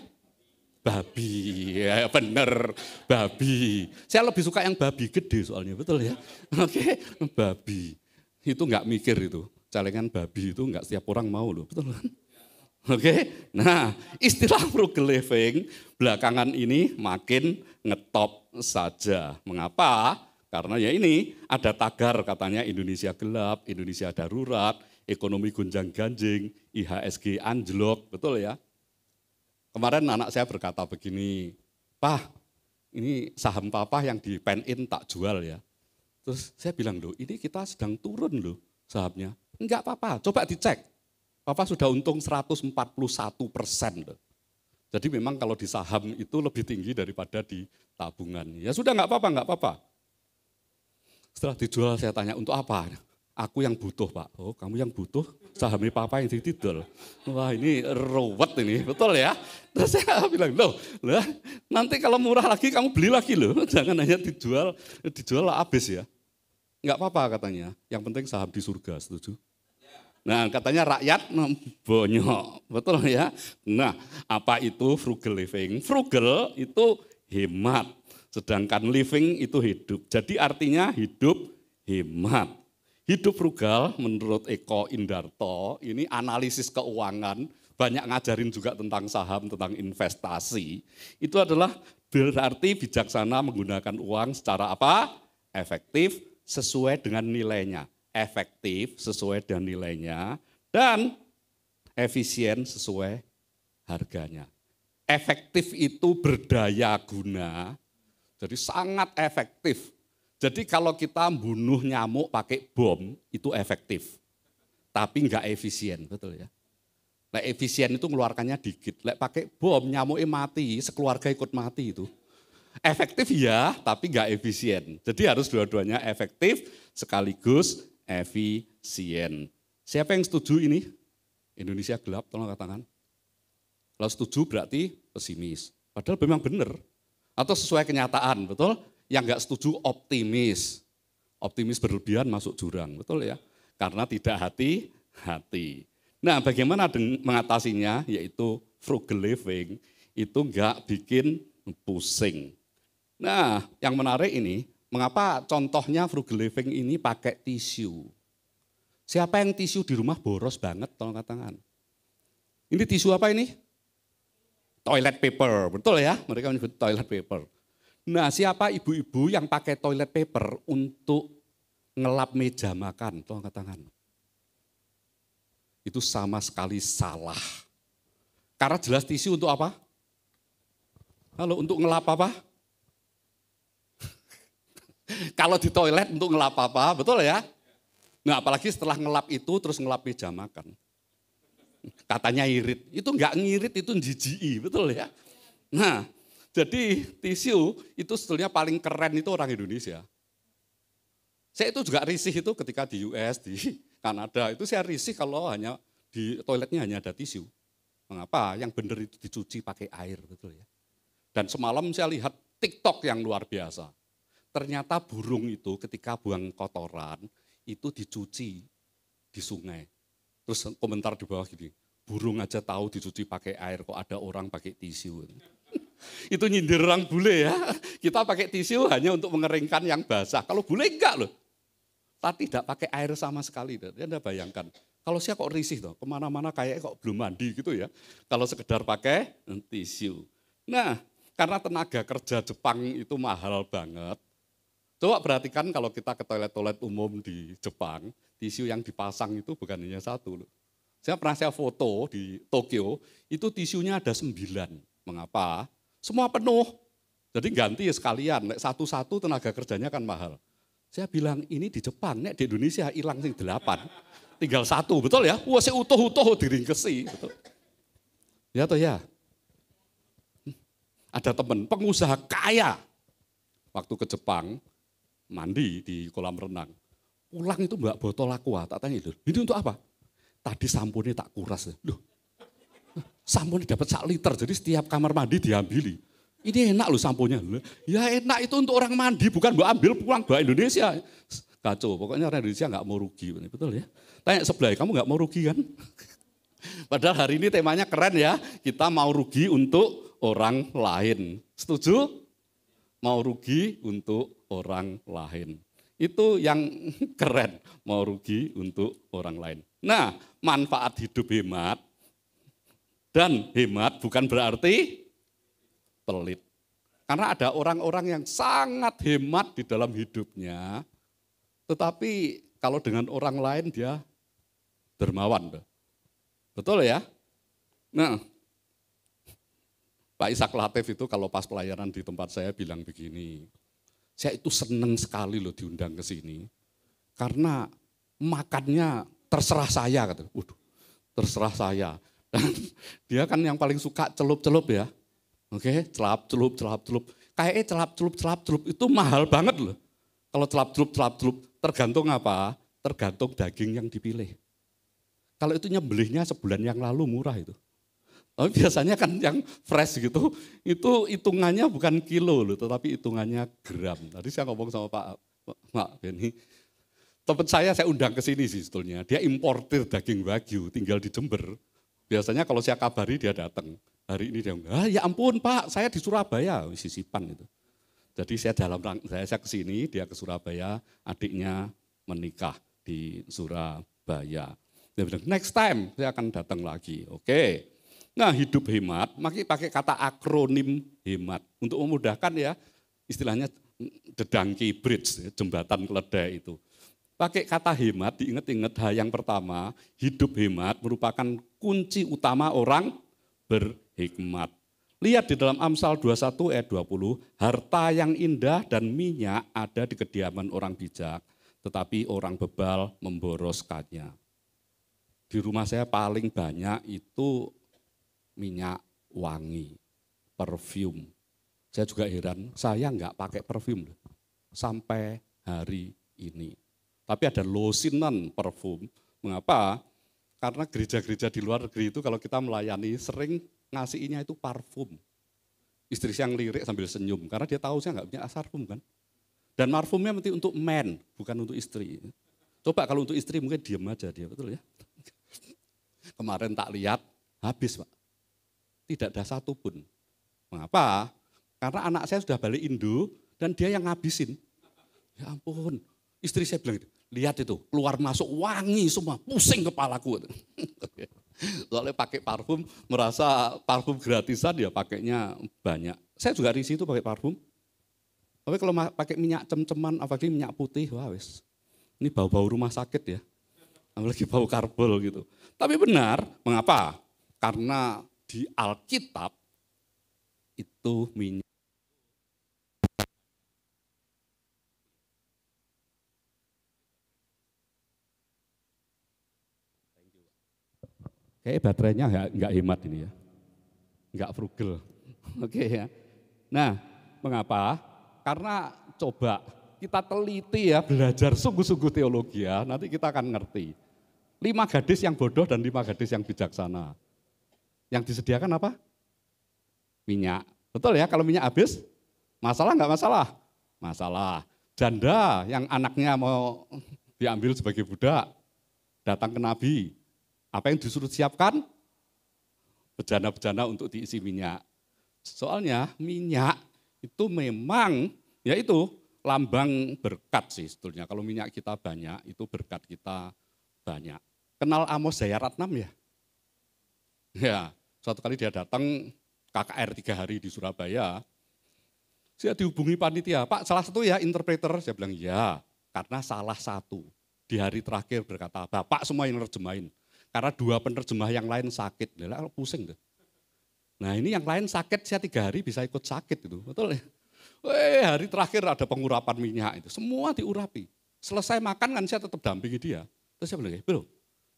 Babi. Ya bener, babi. Saya lebih suka yang babi gede soalnya, betul ya? Oke, babi. Itu enggak mikir itu. Celengan babi itu enggak setiap orang mau loh, betul kan? Oke, nah istilah frugal living belakangan ini makin ngetop saja. Mengapa? Karena ya ini ada tagar katanya Indonesia gelap, Indonesia darurat, ekonomi gonjang ganjing, IHSG anjlok, betul ya? Kemarin anak saya berkata begini, "Pak, ini saham papa yang di pen-in tak jual ya." Terus saya bilang, "Loh, ini kita sedang turun loh sahamnya." "Enggak apa-apa, coba dicek. Papa sudah untung 141% loh." Jadi memang kalau di saham itu lebih tinggi daripada di tabungan. Ya sudah enggak apa-apa. Setelah dijual saya tanya, "Untuk apa?" "Aku yang butuh, Pak." "Oh, kamu yang butuh? Sahamnya papa yang ditidol." Wah, ini ruwet ini, betul ya? Terus saya bilang, loh, nanti kalau murah lagi kamu beli lagi loh. Jangan hanya dijual habis ya. Enggak apa-apa katanya, yang penting saham di surga, setuju? Nah, katanya rakyat bonyok, betul ya? Nah, apa itu frugal living? Frugal itu hemat, sedangkan living itu hidup. Jadi artinya hidup hemat. Hidup frugal menurut Eko Indarto, ini analisis keuangan, banyak ngajarin juga tentang saham, tentang investasi. Itu adalah berarti bijaksana menggunakan uang secara apa? Efektif sesuai dengan nilainya. Efektif sesuai dengan nilainya dan efisien sesuai harganya. Efektif itu berdaya guna, jadi sangat efektif. Jadi kalau kita bunuh nyamuk pakai bom itu efektif, tapi enggak efisien, betul ya. Nah, efisien itu mengeluarkannya dikit, pakai bom nyamuknya mati, sekeluarga ikut mati itu. Efektif ya, tapi enggak efisien. Jadi harus dua-duanya efektif sekaligus efisien. Siapa yang setuju ini? Indonesia gelap, tolong angkat tangan. Kalau setuju berarti pesimis. Padahal memang benar. Atau sesuai kenyataan, betul? Yang enggak setuju optimis. Optimis berlebihan masuk jurang, betul ya? Karena tidak hati-hati. Nah, bagaimana mengatasinya? Yaitu frugal living, itu enggak bikin pusing. Nah, yang menarik ini, mengapa contohnya frugal living ini pakai tisu? Siapa yang tisu di rumah boros banget, tolong angkat tangan. Ini tisu apa ini? Toilet paper, betul ya? Mereka menyebut toilet paper. Nah, siapa ibu-ibu yang pakai toilet paper untuk ngelap meja makan? Tolong angkat tangan. Itu sama sekali salah. Karena jelas tisu untuk apa? Halo, untuk ngelap apa? Kalau di toilet untuk ngelap apa? Betul ya? Nah, apalagi setelah ngelap itu terus ngelap meja makan. Katanya irit. Itu enggak ngirit, itu jijiki, betul ya? Nah, jadi tisu itu sebetulnya paling keren itu orang Indonesia. Saya itu juga risih itu ketika di US, di Kanada, itu saya risih kalau hanya di toiletnya hanya ada tisu. Mengapa? Yang benar itu dicuci pakai air, betul ya. Dan semalam saya lihat TikTok yang luar biasa. Ternyata burung itu ketika buang kotoran, itu dicuci di sungai. Terus komentar di bawah gini, burung aja tahu dicuci pakai air, kok ada orang pakai tisu. Itu nyindir orang bule ya. Kita pakai tisu hanya untuk mengeringkan yang basah. Kalau bule enggak loh. Tapi tidak pakai air sama sekali. Anda bayangkan. Kalau saya kok risih toh, kemana-mana kayak kok belum mandi gitu ya. Kalau sekedar pakai tisu. Nah, karena tenaga kerja Jepang itu mahal banget. Coba perhatikan kalau kita ke toilet-toilet umum di Jepang, tisu yang dipasang itu bukan hanya satu loh. Saya foto di Tokyo, itu tisunya ada 9. Mengapa? Semua penuh. Jadi ganti ya sekalian, satu-satu tenaga kerjanya kan mahal. Saya bilang ini di Jepang, di Indonesia hilang sing 8. Tinggal 1, betul ya? Wah, saya utuh-utuh diringkesi. Betul. Ya toh ya? Ada teman pengusaha kaya. Waktu ke Jepang, mandi di kolam renang. Pulang itu mbak botol aqua, tak tanya itu, ini untuk apa? Tadi samponya tak kuras. Loh, samponya dapat 1 liter, jadi setiap kamar mandi diambili. Ini enak loh samponya. Ya enak itu untuk orang mandi, bukan mbak ambil pulang ke Indonesia. Kacau, pokoknya orang Indonesia nggak mau rugi, betul ya. Tanya sebelah, kamu nggak mau rugi kan? Padahal hari ini temanya keren ya, kita mau rugi untuk orang lain. Setuju? Mau rugi untuk orang lain. Itu yang keren, mau rugi untuk orang lain. Nah, manfaat hidup hemat, dan hemat bukan berarti pelit. Karena ada orang-orang yang sangat hemat di dalam hidupnya, tetapi kalau dengan orang lain dia dermawan. Betul ya? Nah, Pak Ishak Latif itu kalau pas pelayanan di tempat saya bilang begini, saya itu seneng sekali loh diundang ke sini, karena makannya terserah saya, kata. Waduh, terserah saya. Dan dia kan yang paling suka celup-celup ya. Oke, celap-celup. Kayaknya celap-celup itu mahal banget loh. Kalau celap-celup, tergantung apa? Tergantung daging yang dipilih. Kalau itu nyembelihnya sebulan yang lalu murah itu. Tapi biasanya kan yang fresh gitu, itu hitungannya bukan kilo loh, tetapi hitungannya gram. Tadi saya ngomong sama Pak Benny, teman saya undang ke sini sih sebetulnya. Dia importir daging Wagyu, tinggal di Jember. Biasanya kalau saya kabari dia datang. Hari ini dia bilang, ya ampun Pak, saya di Surabaya, sisipan itu. Jadi saya ke sini, dia ke Surabaya, adiknya menikah di Surabaya. Dia bilang, next time saya akan datang lagi. Oke. Nah, hidup hemat, makanya pakai kata akronim hemat. Untuk memudahkan ya, istilahnya the donkey bridge, jembatan keledai itu. Pakai kata hemat, diingat-ingat hal yang pertama, hidup hemat merupakan kunci utama orang berhikmat. Lihat di dalam Amsal 21 ayat 20, harta yang indah dan minyak ada di kediaman orang bijak, tetapi orang bebal memboroskannya. Di rumah saya paling banyak itu minyak wangi, parfum. Saya juga heran, saya enggak pakai parfum sampai hari ini. Tapi ada losinan parfum. Mengapa? Karena gereja-gereja di luar negeri itu kalau kita melayani sering ngasihnya itu parfum. Istri saya yang lirik sambil senyum, karena dia tahu saya nggak punya parfum kan. Dan parfumnya nanti untuk men, bukan untuk istri. Coba kalau untuk istri mungkin diam aja dia, betul ya. Kemarin tak lihat, habis Pak. Tidak ada satu pun. Mengapa? Karena anak saya sudah balik Indo dan dia yang ngabisin. Ya ampun, istri saya bilang, lihat itu, keluar masuk wangi semua, pusing kepalaku. Soalnya pakai parfum, merasa parfum gratisan ya pakainya banyak. Saya juga risih itu pakai parfum. Tapi kalau pakai minyak cem-ceman, apalagi minyak putih, wah wes. Ini bau-bau rumah sakit ya. Apalagi bau karbol gitu. Tapi benar, mengapa? Karena di Alkitab itu minyak. Kayaknya baterainya enggak hemat ini ya. Enggak frugal. Oke ya. Nah, mengapa? Karena coba kita teliti ya, belajar sungguh-sungguh teologi ya, nanti kita akan ngerti. 5 gadis yang bodoh dan 5 gadis yang bijaksana. Yang disediakan apa? Minyak. Betul ya, kalau minyak habis, masalah enggak masalah? Masalah. Janda yang anaknya mau diambil sebagai budak, datang ke Nabi. Apa yang disuruh siapkan? Bejana-bejana untuk diisi minyak. Soalnya minyak itu memang, yaitu lambang berkat sih sebetulnya. Kalau minyak kita banyak, itu berkat kita banyak. Kenal Amos Jayaratnam ya? Ya, suatu kali dia datang KKR 3 hari di Surabaya. Saya dihubungi panitia, Pak salah satu ya interpreter. Saya bilang ya, karena salah satu. Di hari terakhir berkata, Bapak semua yang nerjemahin. Karena 2 penerjemah yang lain sakit, kalau pusing tuh. Nah ini yang lain sakit, saya 3 hari bisa ikut sakit itu, betul ya? Hari terakhir ada pengurapan minyak itu, semua diurapi. Selesai makan kan saya tetap dampingi dia. Terus saya bilang, bro,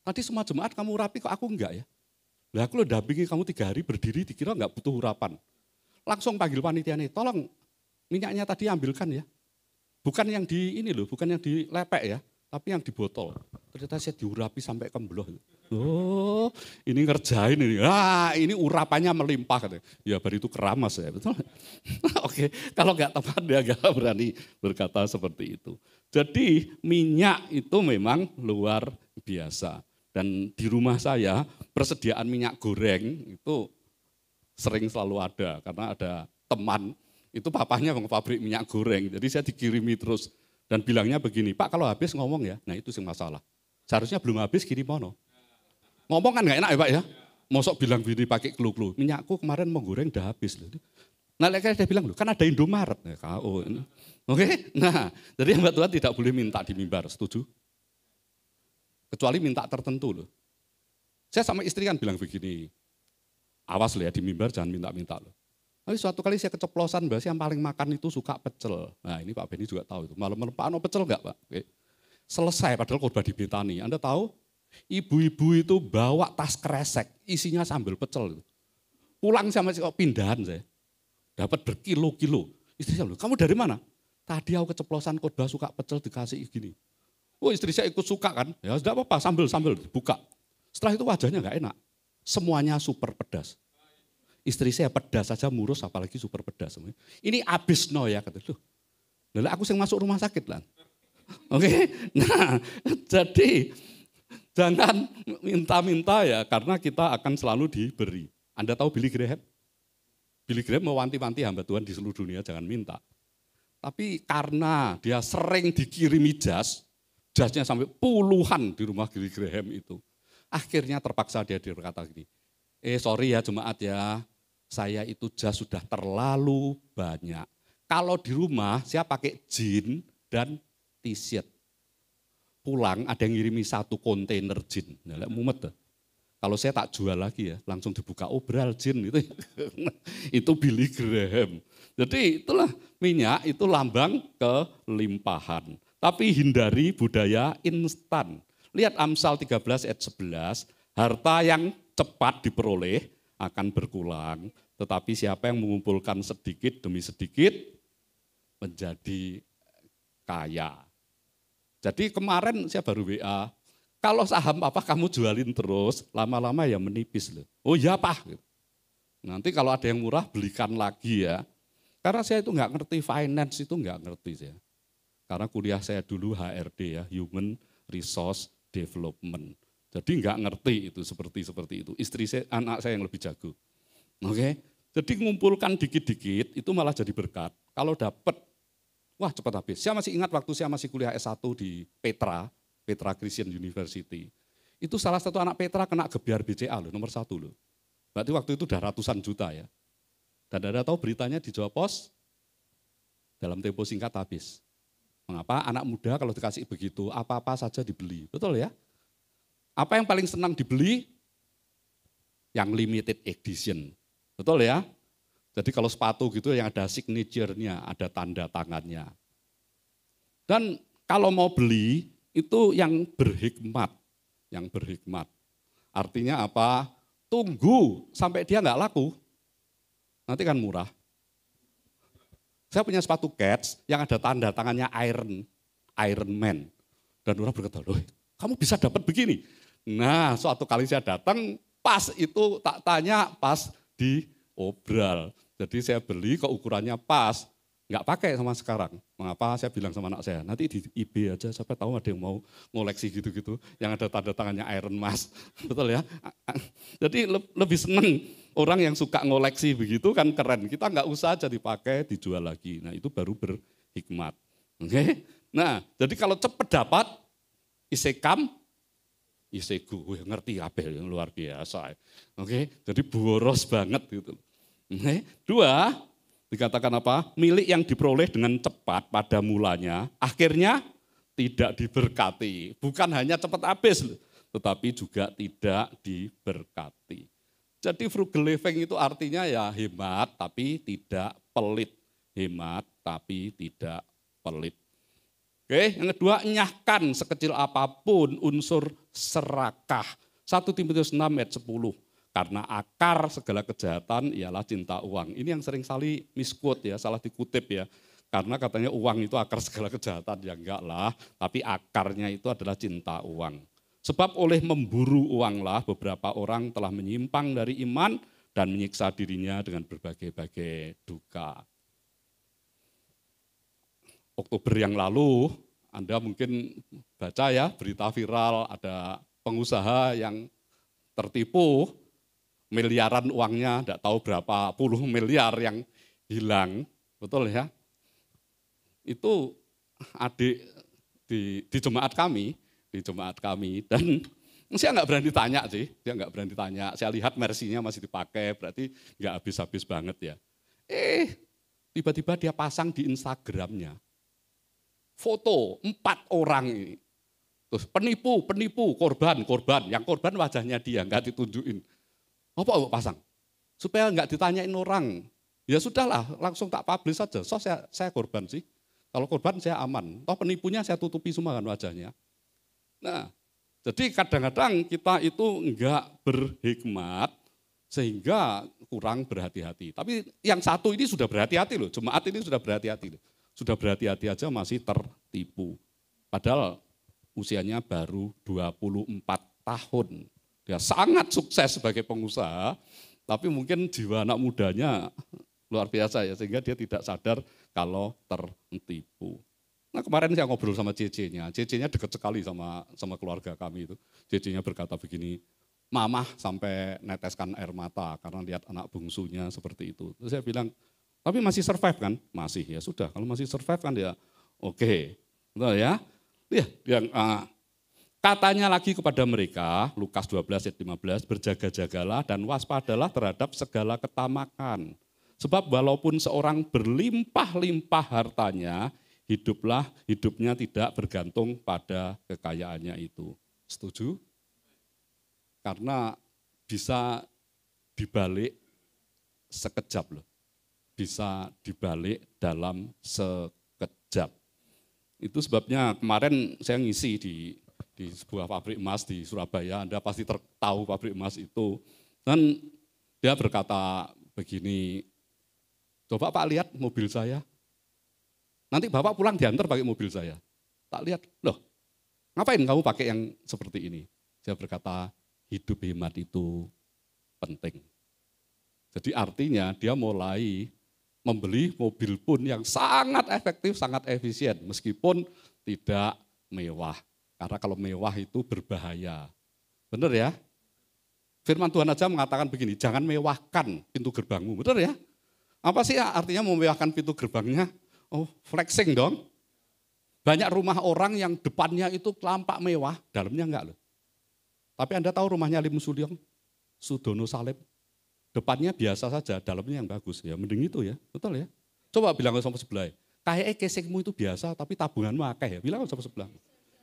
tadi semua jemaat kamu urapi kok aku enggak ya? Lah aku lo dampingi kamu 3 hari berdiri dikira enggak butuh urapan. Langsung panggil panitia nih, tolong minyaknya tadi ambilkan ya. Bukan yang di ini loh, bukan yang dilepek ya, tapi yang di botol. Ternyata saya diurapi sampai kembloh. Oh, ini ngerjain ini. Ini urapannya melimpah. Katanya. Ya baru itu keramas ya, betul. Oke, kalau nggak tepat dia nggak berani berkata seperti itu. Jadi minyak itu memang luar biasa. Dan di rumah saya persediaan minyak goreng itu sering selalu ada. Karena ada teman, itu papanya pabrik minyak goreng. Jadi saya dikirimi terus. Dan bilangnya begini, Pak kalau habis ngomong ya, nah itu sih masalah. Seharusnya belum habis kirim mono. Ngomong kan nggak enak ya Pak ya. Mosok bilang begini pakai clue-clue. Minyakku kemarin mau goreng udah habis. Nah mereka dia bilang, kan ada Indomaret. Ya, KO. Oke, nah jadi hamba Tuhan tidak boleh minta di mimbar, setuju? Kecuali minta tertentu loh. Saya sama istri kan bilang begini, awas loh ya di mimbar jangan minta-minta loh. Tapi suatu kali saya keceplosan, bahasa yang paling makan itu suka pecel. Nah ini Pak Benny juga tahu itu. Malam-malam Pak Ano pecel enggak Pak? Oke. Selesai padahal khotbah di Betani. Anda tahu ibu-ibu itu bawa tas kresek isinya sambal pecel. Pulang sama si pindahan saya. Dapat berkilo-kilo. Istri saya bilang, kamu dari mana? Tadi aku keceplosan khotbah suka pecel dikasih gini. Oh istri saya ikut suka kan. Ya sudah apa-apa sambal buka. Setelah itu wajahnya enggak enak. Semuanya super pedas. Istri saya pedas saja murus apalagi super pedas. Ini abis no ya kata. Lalu aku yang masuk rumah sakit lah. Oke, nah jadi jangan minta-minta ya karena kita akan selalu diberi. Anda tahu Billy Graham? Billy Graham mewanti-wanti hamba Tuhan di seluruh dunia jangan minta. Tapi karena dia sering dikirimi jasnya sampai puluhan di rumah Billy Graham itu. Akhirnya terpaksa dia berkata gini, sorry ya jemaat ya, saya itu jas sudah terlalu banyak. Kalau di rumah saya pakai jin dan t-shirt. Pulang ada yang ngirimi 1 kontainer jin. Nah, mumet. Kalau saya tak jual lagi ya, langsung dibuka obral jin itu. Itu Billy Graham. Jadi itulah minyak itu lambang kelimpahan. Tapi hindari budaya instan. Lihat Amsal 13 ayat 11, harta yang cepat diperoleh akan berkurang. Tetapi siapa yang mengumpulkan sedikit demi sedikit menjadi kaya. Jadi kemarin saya baru WA, kalau saham apa kamu jualin terus, lama-lama ya menipis loh. Oh iya Pak. Nanti kalau ada yang murah belikan lagi ya. Karena saya itu nggak ngerti finance itu nggak ngerti saya. Karena kuliah saya dulu HRD ya, Human Resource Development. Jadi nggak ngerti itu seperti itu. Istri saya, anak saya yang lebih jago. Oke. Jadi mengumpulkan dikit-dikit itu malah jadi berkat. Kalau dapat wah cepat habis. Saya masih ingat waktu saya masih kuliah S1 di Petra Christian University. Itu salah satu anak Petra kena gebiar BCA loh, nomor 1 loh. Berarti waktu itu udah ratusan juta ya. Dan Anda tahu beritanya di Jawa Pos, dalam tempo singkat habis. Mengapa? Anak muda kalau dikasih begitu, apa-apa saja dibeli. Betul ya? Apa yang paling senang dibeli? Yang limited edition. Betul ya? Jadi kalau sepatu gitu yang ada signature-nya, ada tanda tangannya. Dan kalau mau beli itu yang berhikmat. Artinya apa? Tunggu sampai dia nggak laku. Nanti kan murah. Saya punya sepatu Keds yang ada tanda tangannya Iron Man. Dan orang berkata, loh kamu bisa dapat begini. Nah suatu kali saya datang, pas itu tak tanya, pas di obral. Jadi saya beli kok ukurannya pas, nggak pakai sama sekarang. Mengapa? Saya bilang sama anak saya, nanti di eBay aja, siapa tahu ada yang mau ngoleksi gitu-gitu, yang ada tanda tangannya Iron Mas, betul ya? Jadi lebih seneng orang yang suka ngoleksi begitu kan keren. Kita nggak usah aja dipakai, dijual lagi. Nah itu baru berhikmat. Oke? Nah jadi kalau cepat dapat, isekam, isegu, ngerti apa yang luar biasa. Oke? Jadi boros banget gitu. Dua, dikatakan apa? Milik yang diperoleh dengan cepat pada mulanya, akhirnya tidak diberkati. Bukan hanya cepat habis, tetapi juga tidak diberkati. Jadi frugal living itu artinya ya hemat tapi tidak pelit. Hemat tapi tidak pelit. Oke, yang kedua, enyahkan sekecil apapun unsur serakah. 1 Timotius 6 ayat 10. Karena akar segala kejahatan ialah cinta uang. Ini yang sering kali misquote ya, salah dikutip ya. Karena katanya uang itu akar segala kejahatan, ya enggak lah. Tapi akarnya itu adalah cinta uang. Sebab oleh memburu uanglah beberapa orang telah menyimpang dari iman dan menyiksa dirinya dengan berbagai-bagai duka. Oktober yang lalu, Anda mungkin baca ya berita viral ada pengusaha yang tertipu, miliaran uangnya, tidak tahu berapa puluh miliar yang hilang, betul ya? Itu adik di jemaat kami, dan saya nggak berani tanya sih, dia nggak berani tanya. Saya lihat mersinya masih dipakai, berarti nggak habis-habis banget ya. Tiba-tiba dia pasang di Instagramnya foto 4 orang ini. Terus penipu, korban. Yang korban wajahnya dia, nggak ditunjukin. Apa pasang? Supaya nggak ditanyain orang. Ya sudahlah, langsung tak publish saja. So saya korban sih. Kalau korban saya aman. Toh penipunya saya tutupi semua kan wajahnya. Nah, jadi kadang-kadang kita itu enggak berhikmat sehingga kurang berhati-hati. Tapi yang satu ini sudah berhati-hati loh, jemaat ini sudah berhati-hati loh. Sudah berhati-hati aja masih tertipu. Padahal usianya baru 24 tahun. Dia sangat sukses sebagai pengusaha, tapi mungkin jiwa anak mudanya luar biasa ya, sehingga dia tidak sadar kalau tertipu. Nah kemarin saya ngobrol sama CC-nya dekat sekali sama keluarga kami itu. CC-nya berkata begini, mamah sampai neteskan air mata karena lihat anak bungsunya seperti itu. Terus saya bilang, tapi masih survive kan? Masih, ya sudah. Kalau masih survive kan ya oke. Betul ya? Yang katanya lagi kepada mereka, Lukas 12 ayat 15, berjaga-jagalah dan waspadalah terhadap segala ketamakan. Sebab walaupun seorang berlimpah-limpah hartanya, hidupnya tidak bergantung pada kekayaannya itu. Setuju? Karena bisa dibalik sekejap loh. Bisa dibalik dalam sekejap. Itu sebabnya kemarin saya ngisi di sebuah pabrik emas di Surabaya, Anda pasti tahu pabrik emas itu. Dan dia berkata begini, coba Pak lihat mobil saya, nanti Bapak pulang diantar pakai mobil saya. Tak lihat, loh ngapain kamu pakai yang seperti ini? Saya berkata, hidup hemat itu penting. Jadi artinya dia mulai membeli mobil pun yang sangat efektif, sangat efisien, meskipun tidak mewah. Karena kalau mewah itu berbahaya. Benar ya? Firman Tuhan aja mengatakan begini, jangan mewahkan pintu gerbangmu. Benar ya? Apa sih artinya memewahkan pintu gerbangnya? Oh, flexing dong. Banyak rumah orang yang depannya itu tampak mewah, dalamnya enggak loh. Tapi Anda tahu rumahnya Lim Sulyong, Sudono Salib, depannya biasa saja, dalamnya yang bagus. Ya mending itu ya, betul ya. Coba bilang sama sebelah, kayak casingmu itu biasa tapi tabunganmu akeh ya. Bilang sama sebelahmu.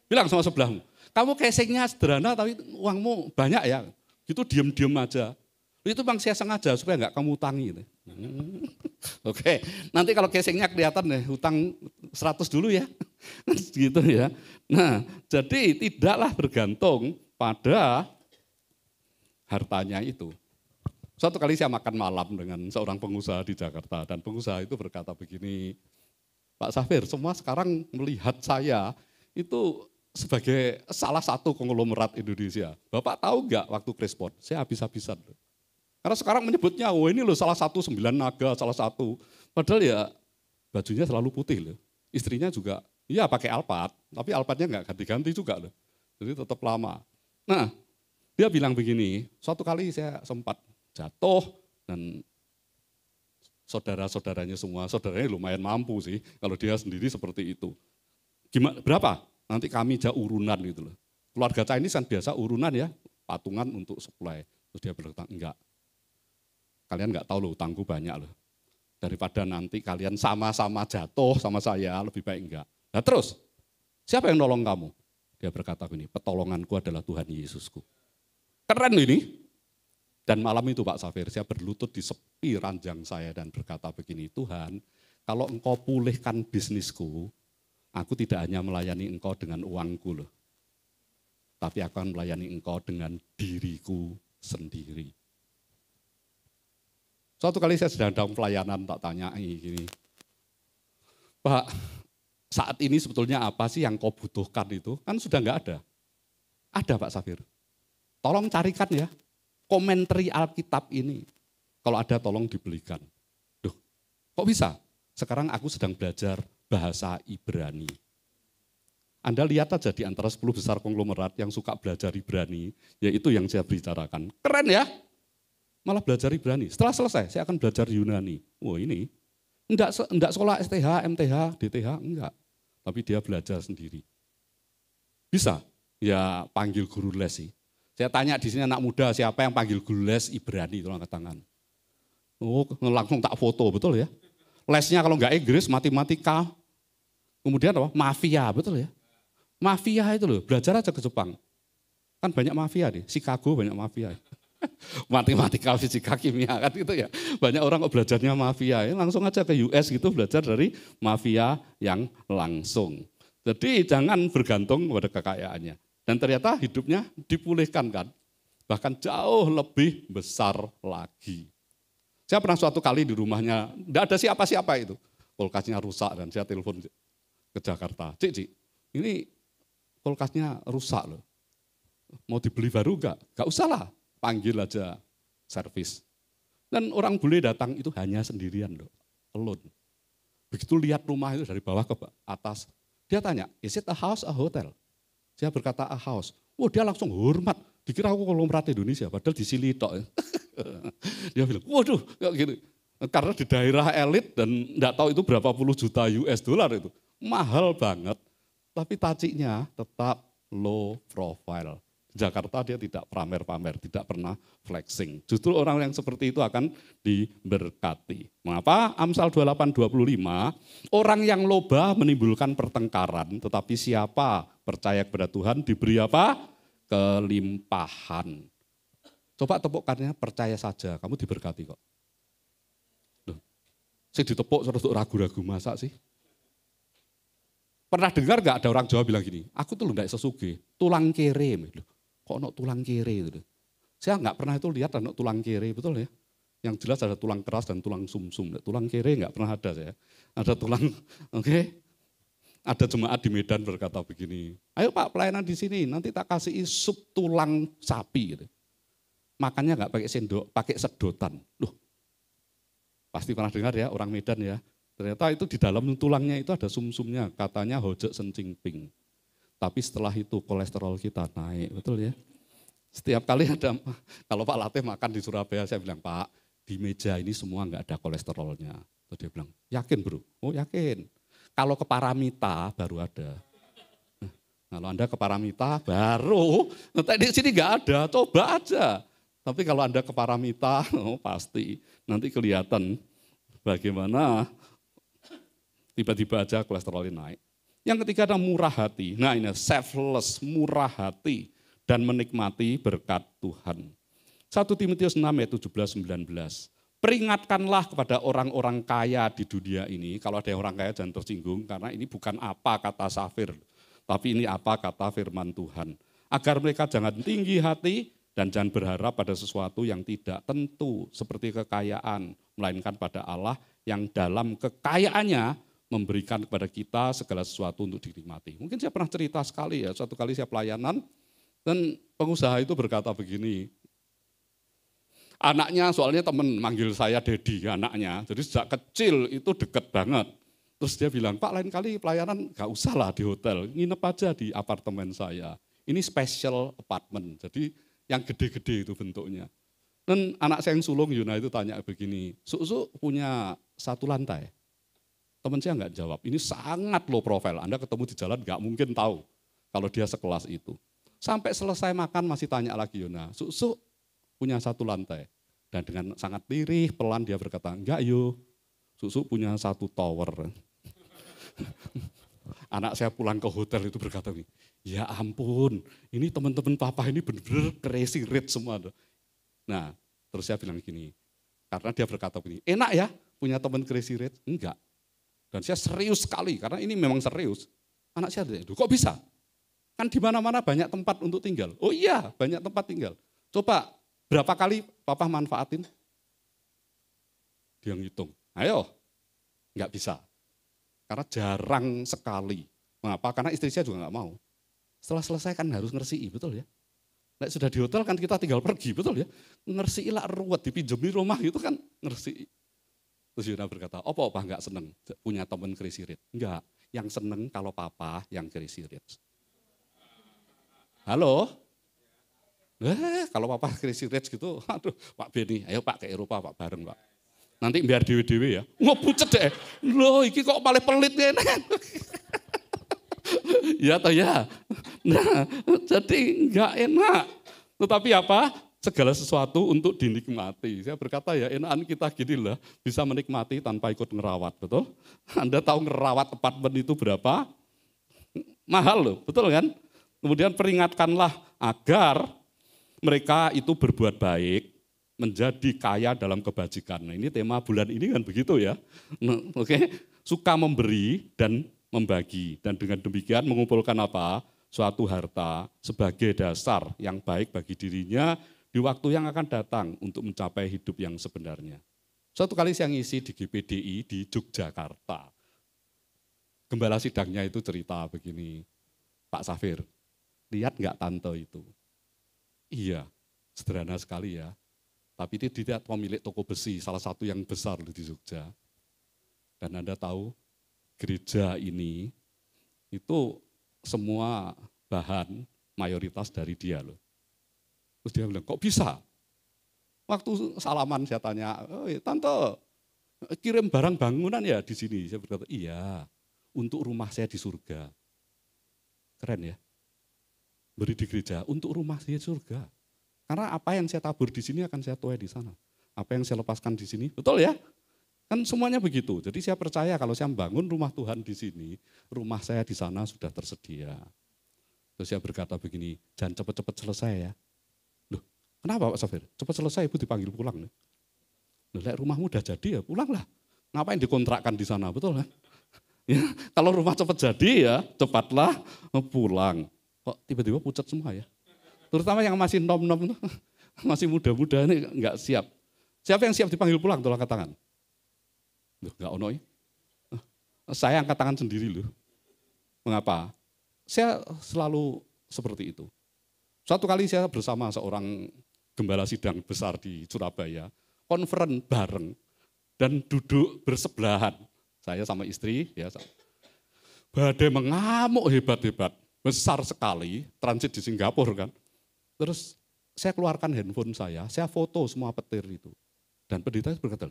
Bilang sama sebelahmu, kamu casingnya sederhana tapi uangmu banyak ya. Gitu diem-diem aja. Itu bang saya sengaja supaya enggak kamu utangi. Oke, nanti kalau casingnya kelihatan deh, hutang 100 dulu ya. Gitu ya. Nah, jadi tidaklah bergantung pada hartanya itu. Suatu kali saya makan malam dengan seorang pengusaha di Jakarta, dan pengusaha itu berkata begini, Pak Safir, semua sekarang melihat saya itu sebagai salah satu konglomerat Indonesia. Bapak tahu enggak waktu Krespon, saya habis-habisan. Karena sekarang menyebutnya, oh ini loh salah satu 9 naga, salah satu. Padahal ya bajunya selalu putih loh. Istrinya juga, iya pakai Alphard, tapi Alphardnya enggak ganti-ganti juga loh. Jadi tetap lama. Nah, dia bilang begini, suatu kali saya sempat jatuh dan saudara-saudaranya semua, saudaranya lumayan mampu sih, kalau dia sendiri seperti itu. Gimana, berapa? Nanti kami jauh urunan gitu loh. Keluarga Chinese kan biasa urunan ya, patungan untuk supply. Terus dia berkata, enggak. Kalian enggak tahu loh utangku banyak loh. Daripada nanti kalian sama-sama jatuh sama saya, lebih baik enggak. Nah terus, siapa yang nolong kamu? Dia berkata begini, pertolonganku adalah Tuhan Yesusku. Keren ini. Dan malam itu Pak Safir, saya berlutut di sepi ranjang saya dan berkata begini, Tuhan, kalau engkau pulihkan bisnisku, aku tidak hanya melayani engkau dengan uangku loh. Tapi akan melayani engkau dengan diriku sendiri. Suatu kali saya sedang dalam pelayanan, tak tanya gini, Pak, saat ini sebetulnya apa sih yang kau butuhkan itu? Kan sudah nggak ada. Ada Pak Safir. Tolong carikan ya, komentari Alkitab ini. Kalau ada tolong dibelikan. Duh, kok bisa? Sekarang aku sedang belajar bahasa Ibrani. Anda lihat aja di antara 10 besar konglomerat yang suka belajar Ibrani, yaitu yang saya bicarakan. Keren ya, malah belajar Ibrani. Setelah selesai, saya akan belajar Yunani. Wah ini, enggak sekolah STH, MTH, DTH, enggak. Tapi dia belajar sendiri. Bisa? Ya panggil guru les sih. Saya tanya di sini anak muda, siapa yang panggil guru les Ibrani, tolong angkat tangan. Oh, langsung tak foto, betul ya. Lesnya kalau enggak Inggris, matematika, kemudian apa? Mafia, betul ya. Mafia itu loh, belajar aja ke Jepang. Kan banyak mafia nih, Chicago banyak mafia. Matematika, fisika, kimia kan itu ya. Banyak orang kok belajarnya mafia, ya. Langsung aja ke US gitu belajar dari mafia yang langsung. Jadi jangan bergantung pada kekayaannya. Dan ternyata hidupnya dipulihkan kan. Bahkan jauh lebih besar lagi. Saya pernah suatu kali di rumahnya, enggak ada siapa-siapa itu. Kulkasnya rusak dan saya telepon ke Jakarta. Cik, ini kulkasnya rusak loh. Mau dibeli baru enggak? Enggak usah lah, panggil aja servis. Dan orang bule datang itu hanya sendirian loh, alone. Begitu lihat rumah itu dari bawah ke atas, dia tanya, is it a house, a hotel? Saya berkata a house. Oh dia langsung hormat, dikira aku konglomerat Indonesia, padahal di sini tok. Dia bilang, waduh, kayak gitu. Karena di daerah elit dan enggak tahu itu berapa puluh juta US dollar itu. Mahal banget. Tapi tacinya tetap low profile. Di Jakarta dia tidak pamer-pamer, tidak pernah flexing. Justru orang yang seperti itu akan diberkati. Mengapa? Amsal 28:25, orang yang loba menimbulkan pertengkaran, tetapi siapa percaya kepada Tuhan diberi apa? Kelimpahan. Coba tepukkannya, percaya saja, kamu diberkati kok. Loh, saya ditepuk terus ragu-ragu, masa sih? Pernah dengar gak ada orang Jawa bilang gini, aku tuh enggak sesuge, tulang kere. Kok ada tulang kere itu? Saya enggak pernah itu lihat ada tulang kere, betul ya? Yang jelas ada tulang keras dan tulang sumsum. Tulang kere enggak pernah ada saya. Ada tulang, oke? Ada jemaat di Medan berkata begini, ayo Pak pelayanan di sini, nanti tak kasih sup tulang sapi. Gitu. Makannya enggak pakai sendok, pakai sedotan. Loh, pasti pernah dengar ya orang Medan ya. Ternyata itu di dalam tulangnya itu ada sumsumnya, katanya hojek sencing ping. Tapi setelah itu kolesterol kita naik, betul ya. Setiap kali ada, kalau Pak Latih makan di Surabaya, saya bilang, Pak, di meja ini semua enggak ada kolesterolnya. Terus dia bilang, yakin bro? Oh yakin. Kalau ke Paramita baru ada. Kalau Anda ke Paramita baru, nanti di sini enggak ada, coba aja. Tapi kalau Anda ke Paramita, oh pasti nanti kelihatan bagaimana tiba-tiba aja kolesterolnya naik. Yang ketiga ada murah hati. Nah ini selfless, murah hati dan menikmati berkat Tuhan. 1 Timotius 6 ayat 17-19. Peringatkanlah kepada orang-orang kaya di dunia ini. Kalau ada orang kaya jangan tersinggung karena ini bukan apa kata Safir. Tapi ini apa kata firman Tuhan. Agar mereka jangan tinggi hati dan jangan berharap pada sesuatu yang tidak tentu seperti kekayaan. Melainkan pada Allah yang dalam kekayaannya memberikan kepada kita segala sesuatu untuk dinikmati. Mungkin saya pernah cerita sekali ya, suatu kali saya pelayanan dan pengusaha itu berkata begini, anaknya soalnya teman manggil saya Dedi anaknya, jadi sejak kecil itu deket banget. Terus dia bilang, Pak lain kali pelayanan gak usah lah di hotel, nginep aja di apartemen saya. Ini special apartment, jadi yang gede-gede itu bentuknya. Dan anak saya yang sulung Yuna itu tanya begini, Suk punya 1 lantai? Teman saya nggak jawab, ini sangat low profile. Anda ketemu di jalan nggak mungkin tahu kalau dia sekelas itu. Sampai selesai makan masih tanya lagi Yuna, Suk punya 1 lantai. Dan dengan sangat lirih, pelan dia berkata, enggak yo, Suk punya 1 tower. Anak saya pulang ke hotel itu berkata, ya ampun, ini teman-teman papa ini benar-benar crazy rich semua. Nah, terus saya bilang gini, karena dia berkata begini, enak ya punya teman crazy rich? Enggak. Dan saya serius sekali, karena ini memang serius. Anak saya, kok bisa? Kan di mana-mana banyak tempat untuk tinggal. Oh iya, banyak tempat tinggal. Coba, berapa kali papa manfaatin? Dia ngitung, ayo, enggak bisa. Karena jarang sekali. Mengapa? Karena istri saya juga nggak mau. Setelah selesai kan harus ngersii, betul ya? Nah, sudah di hotel kan kita tinggal pergi, betul ya? Ngersii lah ruwet, dipinjemi rumah itu kan ngersii. Terus Yuna berkata, opo nggak seneng punya teman crazy rich? Enggak, yang seneng kalau papa yang crazy rich. Halo? Kalau papa crazy rich gitu, aduh Pak Beni, ayo Pak ke Eropa Pak bareng Pak. Nanti biar dewe-dewe ya. Ngebucet deh. Loh iki kok paling pelit ngene. Ya toh ya. Nah, jadi enggak enak. Tetapi apa? Segala sesuatu untuk dinikmati. Saya berkata ya enakan kita gini lah, bisa menikmati tanpa ikut ngerawat, betul? Anda tahu ngerawat apartemen itu berapa? Mahal loh, betul kan? Kemudian peringatkanlah agar mereka itu berbuat baik, menjadi kaya dalam kebajikan. Nah, ini tema bulan ini kan begitu ya. Nah, oke. Suka memberi dan membagi. Dan dengan demikian mengumpulkan apa? Suatu harta sebagai dasar yang baik bagi dirinya di waktu yang akan datang untuk mencapai hidup yang sebenarnya. Suatu kali saya ngisi di GPDI di Yogyakarta. Gembala sidangnya itu cerita begini, Pak Safir, lihat nggak tante itu? Iya, sederhana sekali ya. Tapi itu dia pemilik toko besi, salah satu yang besar di Jogja. Dan Anda tahu, gereja ini itu semua bahan mayoritas dari dia loh. Terus dia bilang, kok bisa? Waktu salaman saya tanya, tante kirim barang bangunan ya di sini? Saya berkata, iya, untuk rumah saya di surga. Keren ya? Beri di gereja, untuk rumah saya di surga. Karena apa yang saya tabur di sini akan saya tuai di sana. Apa yang saya lepaskan di sini, betul ya? Kan semuanya begitu. Jadi saya percaya kalau saya membangun rumah Tuhan di sini, rumah saya di sana sudah tersedia. Terus saya berkata begini, jangan cepat-cepat selesai ya. Loh, kenapa Pak Safir? Cepat selesai Ibu dipanggil pulang. Loh, rumahmu udah jadi ya pulanglah. Ngapain dikontrakkan di sana, betul kan? Ya, kalau rumah cepat jadi ya cepatlah pulang. Kok tiba-tiba pucat semua ya? Terutama yang masih nom-nom, masih muda-muda ini enggak siap. Siapa yang siap dipanggil pulang? Tolong angkat tangan. Loh, enggak ono ya? Saya angkat tangan sendiri loh. Mengapa? Saya selalu seperti itu. Suatu kali saya bersama seorang gembala sidang besar di Surabaya, konferen bareng dan duduk bersebelahan. Saya sama istri, ya, badai mengamuk hebat-hebat, besar sekali, transit di Singapura kan. Terus saya keluarkan handphone saya foto semua petir itu. Dan pendeta berkata,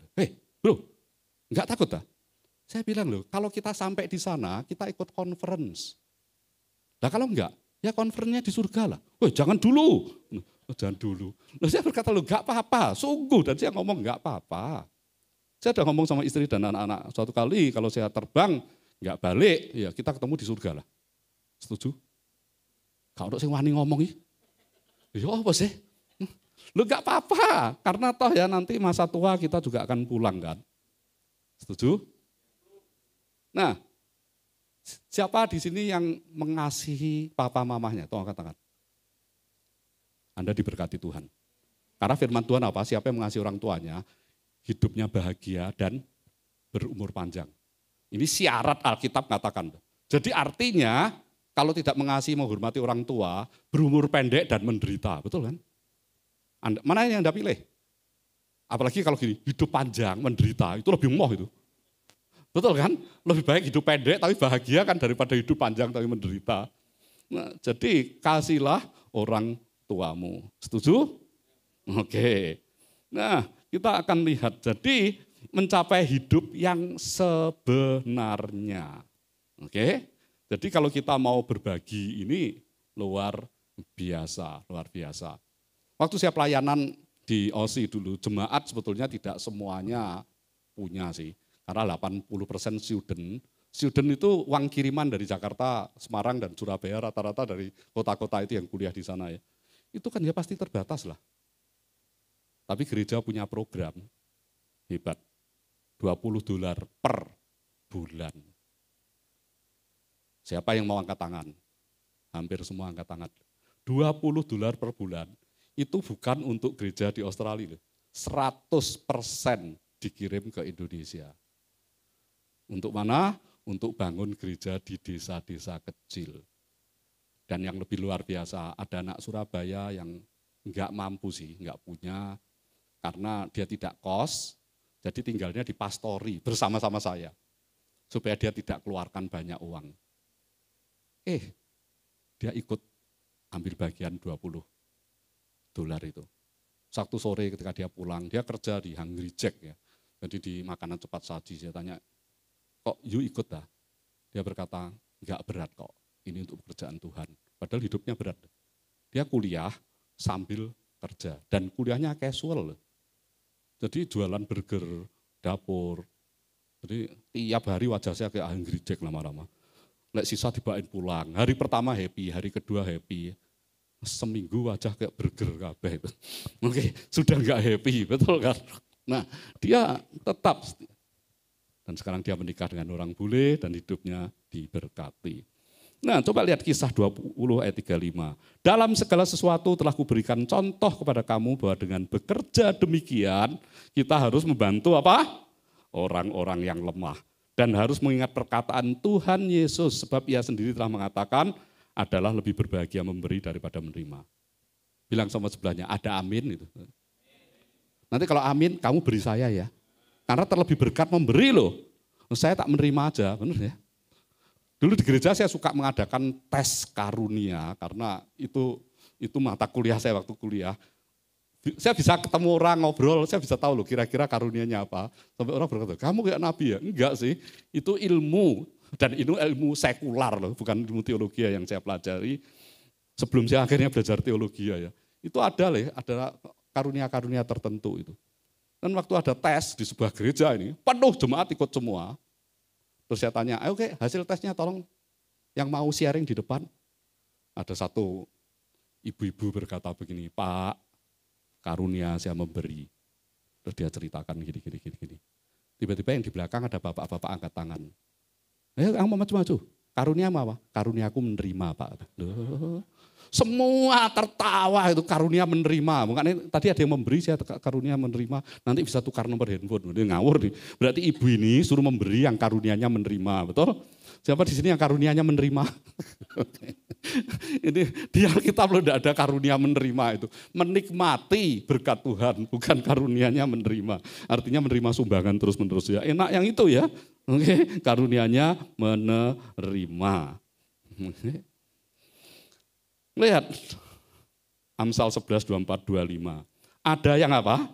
bro, enggak takut tak? Saya bilang loh, kalau kita sampai di sana, kita ikut conference. Nah kalau enggak, ya conference-nya di surga lah. Jangan dulu. Jangan dulu. Loh, saya berkata loh, enggak apa-apa, sungguh. Dan saya ngomong enggak apa-apa. Saya udah ngomong sama istri dan anak-anak, suatu kali kalau saya terbang, enggak balik, ya kita ketemu di surga lah. Setuju? Kalau saya wani ngomong ini, ya apa sih? Lu enggak apa-apa, karena toh ya nanti masa tua kita juga akan pulang kan. Setuju? Nah, siapa di sini yang mengasihi papa mamahnya? Tolong angkat tangan. Anda diberkati Tuhan. Karena firman Tuhan apa? Siapa yang mengasihi orang tuanya, hidupnya bahagia dan berumur panjang. Ini syarat Alkitab katakan. Jadi artinya kalau tidak mengasihi, menghormati orang tua, berumur pendek dan menderita. Betul kan? Mana yang Anda pilih? Apalagi kalau gini, hidup panjang, menderita, itu lebih moh itu. Betul kan? Lebih baik hidup pendek tapi bahagia kan daripada hidup panjang tapi menderita. Nah, jadi kasihlah orang tuamu. Setuju? Oke. Nah, kita akan lihat. Jadi mencapai hidup yang sebenarnya. Oke? Jadi kalau kita mau berbagi ini luar biasa. Waktu saya pelayanan di OSI dulu, jemaat sebetulnya tidak semuanya punya sih. Karena 80% student itu uang kiriman dari Jakarta, Semarang, dan Surabaya, rata-rata dari kota-kota itu yang kuliah di sana ya. Itu kan ya pasti terbatas lah. Tapi gereja punya program hebat, $20 per bulan. Siapa yang mau angkat tangan? Hampir semua angkat tangan. $20 per bulan, itu bukan untuk gereja di Australia. 100% dikirim ke Indonesia. Untuk mana? untuk bangun gereja di desa-desa kecil. Dan yang lebih luar biasa, ada anak Surabaya yang enggak mampu sih, enggak punya, karena dia tidak kos, jadi tinggalnya di pastori bersama-sama saya. Supaya dia tidak keluarkan banyak uang. Dia ikut ambil bagian $20 itu. Sabtu sore ketika dia pulang, dia kerja di Hungry Jack ya. Jadi di makanan cepat saji, saya tanya, kok you ikut dah? Dia berkata, enggak berat kok. Ini untuk pekerjaan Tuhan. Padahal hidupnya berat. Dia kuliah sambil kerja. Dan kuliahnya casual. Jadi jualan burger, dapur. Jadi tiap hari wajah saya kayak Hungry Jack lama-lama. Lek sisa dibawain pulang. Hari pertama happy, hari kedua happy. Seminggu wajah kayak burger kabeh. Oke, sudah enggak happy, betul kan? Nah, dia tetap. Dan sekarang dia menikah dengan orang bule dan hidupnya diberkati. Nah, coba lihat kisah 20 ayat 35. Dalam segala sesuatu telah kuberikan contoh kepada kamu bahwa dengan bekerja demikian kita harus membantu apa? Orang-orang yang lemah. Dan harus mengingat perkataan Tuhan Yesus sebab ia sendiri telah mengatakan adalah lebih berbahagia memberi daripada menerima. Bilang sama sebelahnya, ada amin itu. Nanti kalau amin, kamu beri saya ya. Karena terlebih berkat memberi loh. Saya tak menerima aja, benar ya. Dulu di gereja saya suka mengadakan tes karunia karena itu mata kuliah saya waktu kuliah. Saya bisa ketemu orang ngobrol, saya bisa tahu loh kira-kira karunianya apa. Sampai orang berkata, kamu kayak nabi ya? Enggak sih, itu ilmu. Dan itu ilmu sekular loh, bukan ilmu teologi yang saya pelajari. Sebelum saya akhirnya belajar teologi ya. Itu ada karunia-karunia tertentu itu. Dan waktu ada tes di sebuah gereja ini, penuh jemaat ikut semua. Terus saya tanya, oke hasil tesnya tolong yang mau sharing di depan. Ada satu ibu-ibu berkata begini, Pak, karunia saya memberi. Terus dia ceritakan gini. Tiba-tiba yang di belakang ada bapak-bapak angkat tangan. Kamu mau maju-maju. Karunia apa? Karunia aku menerima, Pak. Loh. Semua tertawa itu karunia menerima. Makanya tadi ada yang memberi, saya karunia menerima. Nanti bisa tukar nomor handphone. Dia ngawur nih. Berarti ibu ini suruh memberi yang karunianya menerima, betul? Siapa di sini yang karunianya menerima? Ini di Alkitab loh, tidak ada karunia menerima itu. Menikmati berkat Tuhan, bukan karunianya menerima. Artinya menerima sumbangan terus-menerus ya. Enak yang itu ya. Oke, karunianya menerima. Lihat, Amsal 11, 24, 25. Ada yang apa?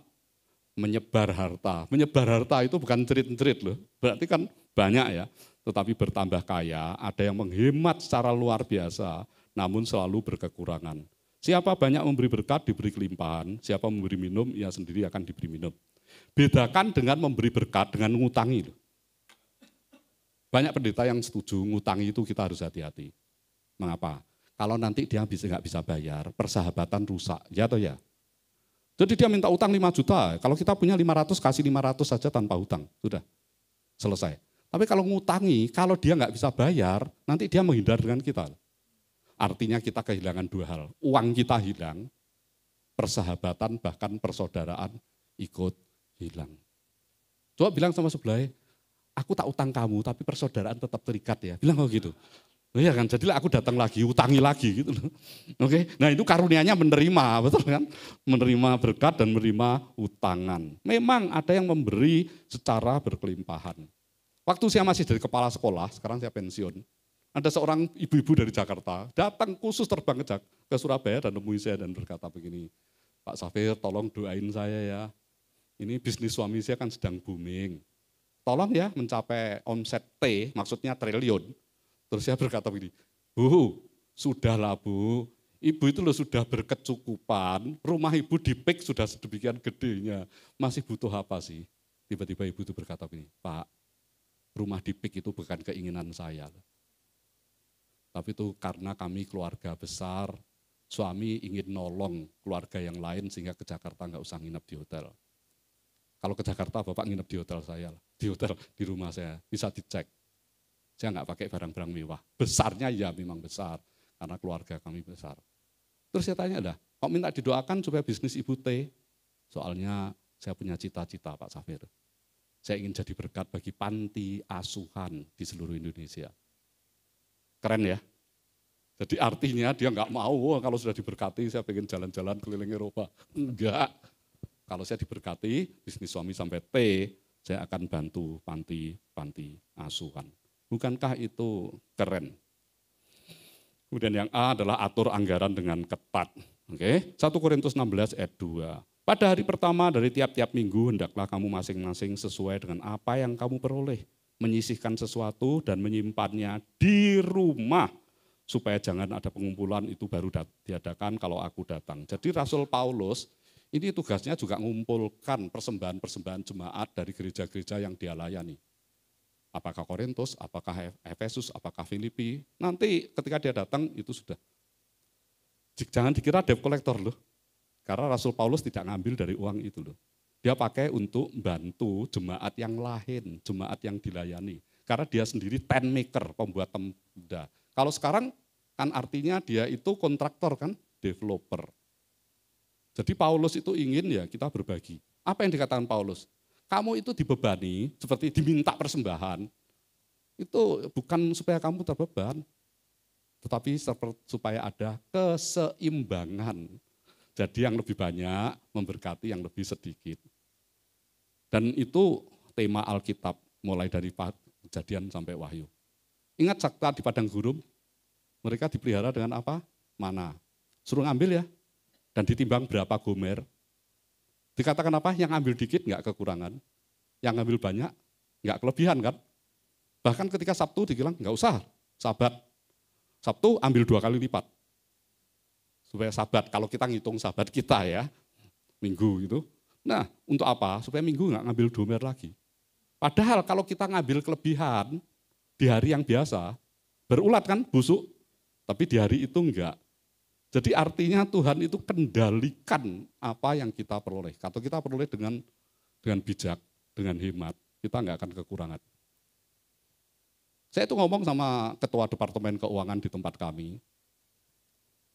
Menyebar harta. Menyebar harta itu bukan cerit-cerit loh. Berarti kan banyak ya. Tetapi bertambah kaya, ada yang menghemat secara luar biasa, namun selalu berkekurangan. Siapa banyak memberi berkat, diberi kelimpahan. Siapa memberi minum, ia sendiri akan diberi minum. Bedakan dengan memberi berkat dengan ngutangi loh. Banyak pendeta yang setuju ngutangi itu kita harus hati-hati. Mengapa? Kalau nanti dia nggak bisa bayar, persahabatan rusak, ya atau ya? Jadi dia minta utang 5 juta, kalau kita punya 500, kasih 500 saja tanpa utang, sudah selesai. Tapi kalau ngutangi, kalau dia nggak bisa bayar, nanti dia menghindar dengan kita. Artinya kita kehilangan 2 hal, uang kita hilang, persahabatan bahkan persaudaraan ikut hilang. Coba bilang sama sebelahnya, aku tak utang kamu, tapi persaudaraan tetap terikat ya. Bilang kok gitu. Oh iya kan, jadilah aku datang lagi, utangi lagi gitu loh. Oke, nah itu karunianya menerima, betul kan? Menerima berkat dan menerima utangan. Memang ada yang memberi secara berkelimpahan. Waktu saya masih dari kepala sekolah, sekarang saya pensiun. Ada seorang ibu-ibu dari Jakarta, datang khusus terbang ke Surabaya dan nemui saya dan berkata begini, Pak Safir tolong doain saya ya. Ini bisnis suami saya kan sedang booming. Tolong ya mencapai omset T, maksudnya triliun. Terus saya berkata begini, Bu, sudahlah Bu, Ibu itu loh sudah berkecukupan, rumah Ibu di PIK sudah sedemikian gedenya, masih butuh apa sih? Tiba-tiba Ibu itu berkata begini, Pak, rumah di PIK itu bukan keinginan saya. Tapi itu karena kami keluarga besar, suami ingin nolong keluarga yang lain sehingga ke Jakarta nggak usah nginep di hotel. Kalau ke Jakarta Bapak nginep di hotel saya, di hotel di rumah saya, bisa dicek. Saya nggak pakai barang-barang mewah. Besarnya ya memang besar, karena keluarga kami besar. Terus saya tanya, kok minta didoakan supaya bisnis Ibu T? Soalnya saya punya cita-cita Pak Safir. Saya ingin jadi berkat bagi panti asuhan di seluruh Indonesia. Keren ya? Jadi artinya dia nggak mau kalau sudah diberkati saya pengen jalan-jalan keliling Eropa. Enggak. Kalau saya diberkati, bisnis suami sampai T, saya akan bantu panti asuhan. Bukankah itu keren? Kemudian yang A adalah atur anggaran dengan ketat. Oke, 1 Korintus 16 ayat 2. Pada hari pertama dari tiap-tiap minggu, hendaklah kamu masing-masing sesuai dengan apa yang kamu peroleh. Menyisihkan sesuatu dan menyimpannya di rumah. Supaya jangan ada pengumpulan itu baru diadakan kalau aku datang. Jadi Rasul Paulus ini tugasnya juga mengumpulkan persembahan-persembahan jemaat dari gereja-gereja yang dia layani. Apakah Korintus, apakah Efesus, apakah Filipi. Nanti ketika dia datang itu sudah. Jangan dikira debt collector loh. Karena Rasul Paulus tidak ngambil dari uang itu loh. Dia pakai untuk bantu jemaat yang lain, jemaat yang dilayani. Karena dia sendiri tent maker, pembuat tenda. Kalau sekarang kan artinya dia itu kontraktor kan, developer. Jadi Paulus itu ingin ya kita berbagi. Apa yang dikatakan Paulus? Kamu itu dibebani, seperti diminta persembahan. Itu bukan supaya kamu terbeban, tetapi supaya ada keseimbangan. Jadi yang lebih banyak memberkati yang lebih sedikit. Dan itu tema Alkitab mulai dari Kejadian sampai Wahyu. Ingat sakta di padang gurun, mereka dipelihara dengan apa? Mana. Suruh ngambil ya. Dan ditimbang berapa gomer. Dikatakan apa? Yang ambil dikit enggak kekurangan. Yang ambil banyak enggak kelebihan kan. Bahkan ketika Sabtu dibilang enggak usah, Sabat. Sabtu ambil 2 kali lipat. Supaya Sabat, kalau kita ngitung Sabat kita ya, Minggu gitu. Nah, untuk apa? Supaya Minggu enggak ngambil domer lagi. Padahal kalau kita ngambil kelebihan di hari yang biasa, berulat kan, busuk. Tapi di hari itu enggak. Jadi artinya Tuhan itu kendalikan apa yang kita peroleh. Kalau kita peroleh dengan bijak, dengan hemat, kita enggak akan kekurangan. Saya itu ngomong sama ketua departemen keuangan di tempat kami,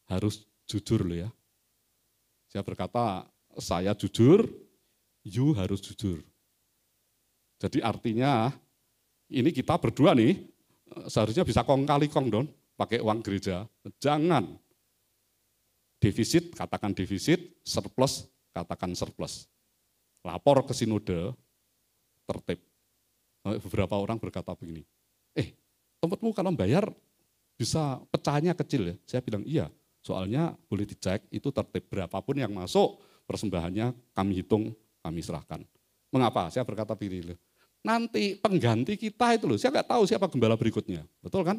harus jujur loh ya. Saya berkata, saya jujur, you harus jujur. Jadi artinya, ini kita berdua nih, seharusnya bisa kong kali kong dong, pakai uang gereja. Jangan. Defisit, katakan defisit, surplus, katakan surplus. Lapor ke sinode, tertib. Beberapa orang berkata begini, tempatmu kalau bayar bisa pecahnya kecil ya. Saya bilang iya. Soalnya boleh dicek itu tertib berapapun yang masuk persembahannya kami hitung, kami serahkan. Mengapa? Saya berkata begini, nanti pengganti kita itu loh, saya nggak tahu siapa gembala berikutnya, betul kan?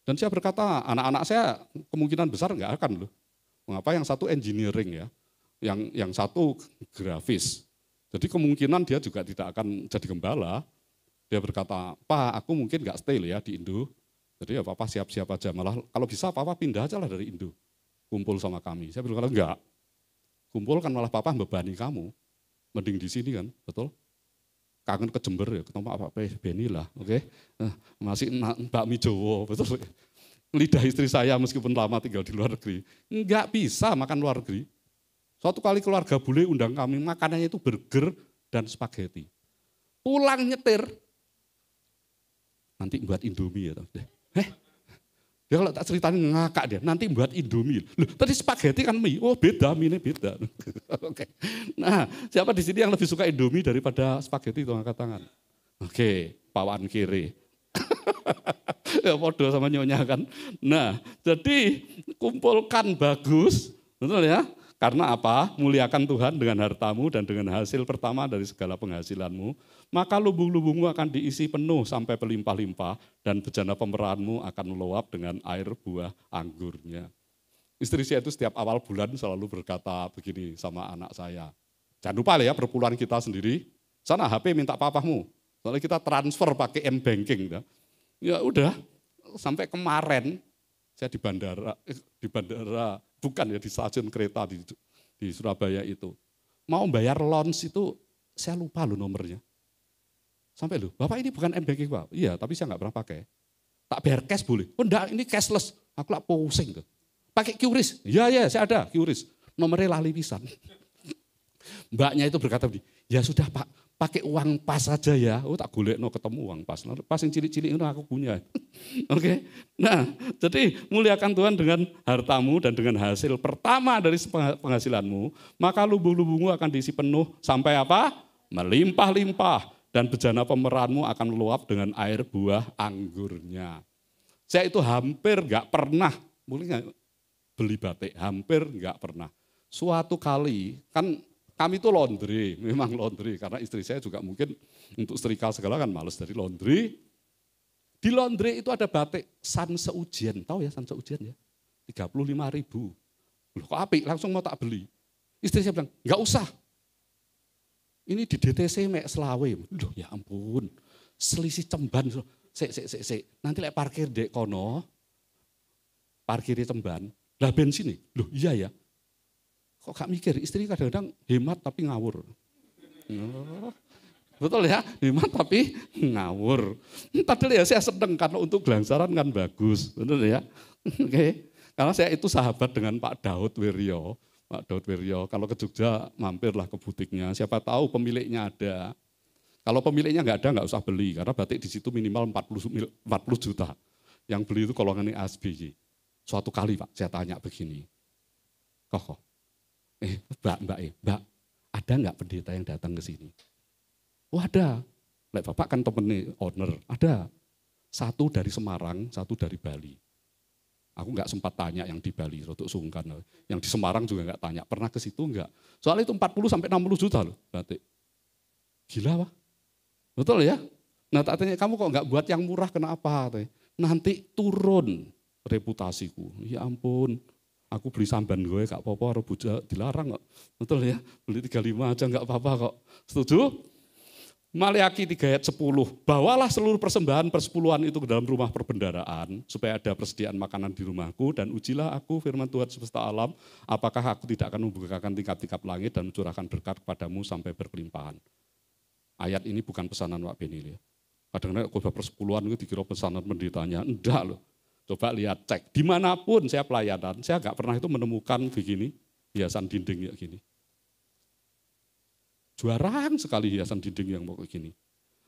Dan saya berkata anak-anak saya kemungkinan besar nggak akan loh. Mengapa? Yang satu engineering ya, yang satu grafis. Jadi kemungkinan dia juga tidak akan jadi gembala. Dia berkata, Pak aku mungkin nggak stay loh ya di Indo. Jadi ya Papa siap-siap aja, malah kalau bisa Papa pindah aja lah dari Indo, kumpul sama kami. Saya bilang enggak, kumpul kan malah Papa membebani kamu, mending di sini kan, betul? Kangen ke Jember ya, ketemu Pak Beni lah, oke? Masih bakmi Jawa, betul? Lidah istri saya meskipun lama tinggal di luar negeri, enggak bisa makan luar negeri. Suatu kali keluarga bule undang kami, makanannya itu burger dan spaghetti. Pulang nyetir, nanti buat Indomie ya. Dia kalau tak ceritain ngakak dia, nanti buat Indomie. Loh, tadi spaghetti kan mie, oh beda, mie-nya beda. Oke. Nah, siapa di sini yang lebih suka Indomie daripada spaghetti itu angkat tangan? Oke, pawan kiri. Ya podo sama nyonya kan. Nah, jadi kumpulkan bagus, betul ya? Karena apa? Muliakan Tuhan dengan hartamu dan dengan hasil pertama dari segala penghasilanmu. Maka lubung-lubungmu akan diisi penuh sampai berlimpah-limpah dan bejana pemerahanmu akan meluap dengan air buah anggurnya. Istri saya itu setiap awal bulan selalu berkata begini sama anak saya. Jangan lupa ya perpuluhan kita sendiri. Sana HP minta papamu. Soalnya kita transfer pakai M-Banking. Ya udah, sampai kemarin saya di bandara bukan ya di stasiun kereta di Surabaya itu. Mau bayar lounge itu saya lupa loh nomornya. Sampai loh, Bapak ini bukan M-Banking Pak? Iya, tapi saya nggak pernah pakai. Tak bayar cash boleh? Oh enggak, ini cashless. Aku lah pusing tuh. Pakai QRIS? Iya, saya ada QRIS. Nomornya lali pisan. Mbaknya itu berkata begini, ya sudah Pak, pakai uang pas saja ya. Oh tak golekno ketemu uang pas. Pas yang cilik-cilik itu aku punya. Oke. Nah, jadi muliakan Tuhan dengan hartamu dan dengan hasil pertama dari penghasilanmu, maka lubung-lubungmu akan diisi penuh sampai apa? Melimpah-limpah, dan bejana pemerahanmu akan meluap dengan air buah anggurnya. Saya itu hampir enggak pernah, mungkin beli batik, hampir enggak pernah. Suatu kali, kan kami itu laundry, memang laundry, karena istri saya juga mungkin untuk setrika segala kan males dari laundry. Di laundry itu ada batik San Seujian, tahu ya San Seujian ya? 35.000. Loh kok apik, langsung mau tak beli. Istri saya bilang, enggak usah. Ini di DTC mek selawe. Loh ya ampun, selisih cemban. Sik. Nanti lek parkir dek kono, parkirnya cemban, lah bensin nih. Loh iya ya. Kok gak mikir, istri kadang-kadang hemat tapi ngawur. Oh, betul ya, hemat tapi ngawur. Padahal ya saya sedang karena untuk gelangsaran kan bagus. Betul ya. Oke. Karena saya itu sahabat dengan Pak Daud Wiryo. Pak Daud Wiryo, kalau ke Jogja mampirlah ke butiknya, siapa tahu pemiliknya ada. Kalau pemiliknya nggak ada, nggak usah beli, karena batik di situ minimal 40 juta. Yang beli itu golongan ASBY. Suatu kali Pak, saya tanya begini, Mbak, ada nggak pendeta yang datang ke sini? Oh ada, lek Bapak kan temennya owner, ada. Satu dari Semarang, satu dari Bali. Aku nggak sempat tanya yang di Bali, rotok sungkan. Yang di Semarang juga nggak tanya, pernah ke situ nggak? Soalnya itu 40-60 juta loh batik. Gila Pak. Betul ya? Nah tak tanya, kamu kok nggak buat yang murah kenapa? Nanti turun reputasiku. Ya ampun, aku beli samban gue gak apa-apa, rebuja dilarang kok. Betul ya? Beli 35 aja nggak apa-apa kok. Setuju? Maleakhi 3 ayat 10, bawalah seluruh persembahan persepuluhan itu ke dalam rumah perbendaraan, supaya ada persediaan makanan di rumahku, dan ujilah aku firman Tuhan semesta alam, apakah aku tidak akan membukakan tingkap-tingkap langit dan mencurahkan berkat kepadamu sampai berkelimpahan. Ayat ini bukan pesanan Pak Beni. Kadang-kadang khotbah persepuluhan itu dikira pesanan pendetanya, enggak loh. Coba lihat, cek, dimanapun saya pelayanan, saya nggak pernah itu menemukan begini, hiasan dinding kayak gini. Jarang sekali hiasan dinding yang mau kayak gini.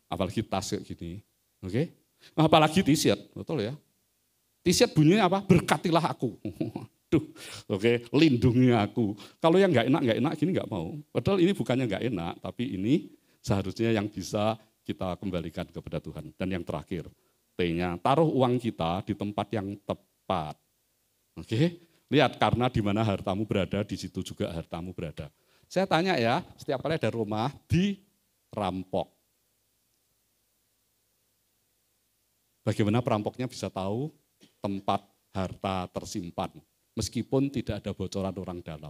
Apalagi tas kayak gini. Oke? Apalagi t-shirt, betul ya. T-shirt bunyinya apa? Berkatilah aku. Duh, oke, lindungi aku. Kalau yang nggak enak gini nggak mau. Padahal ini bukannya nggak enak, tapi ini seharusnya yang bisa kita kembalikan kepada Tuhan. Dan yang terakhir, T-nya, taruh uang kita di tempat yang tepat. Oke? Lihat, karena di mana hartamu berada, di situ juga hartamu berada. Saya tanya ya, setiap kali ada rumah dirampok. Bagaimana perampoknya bisa tahu tempat harta tersimpan, meskipun tidak ada bocoran orang dalam.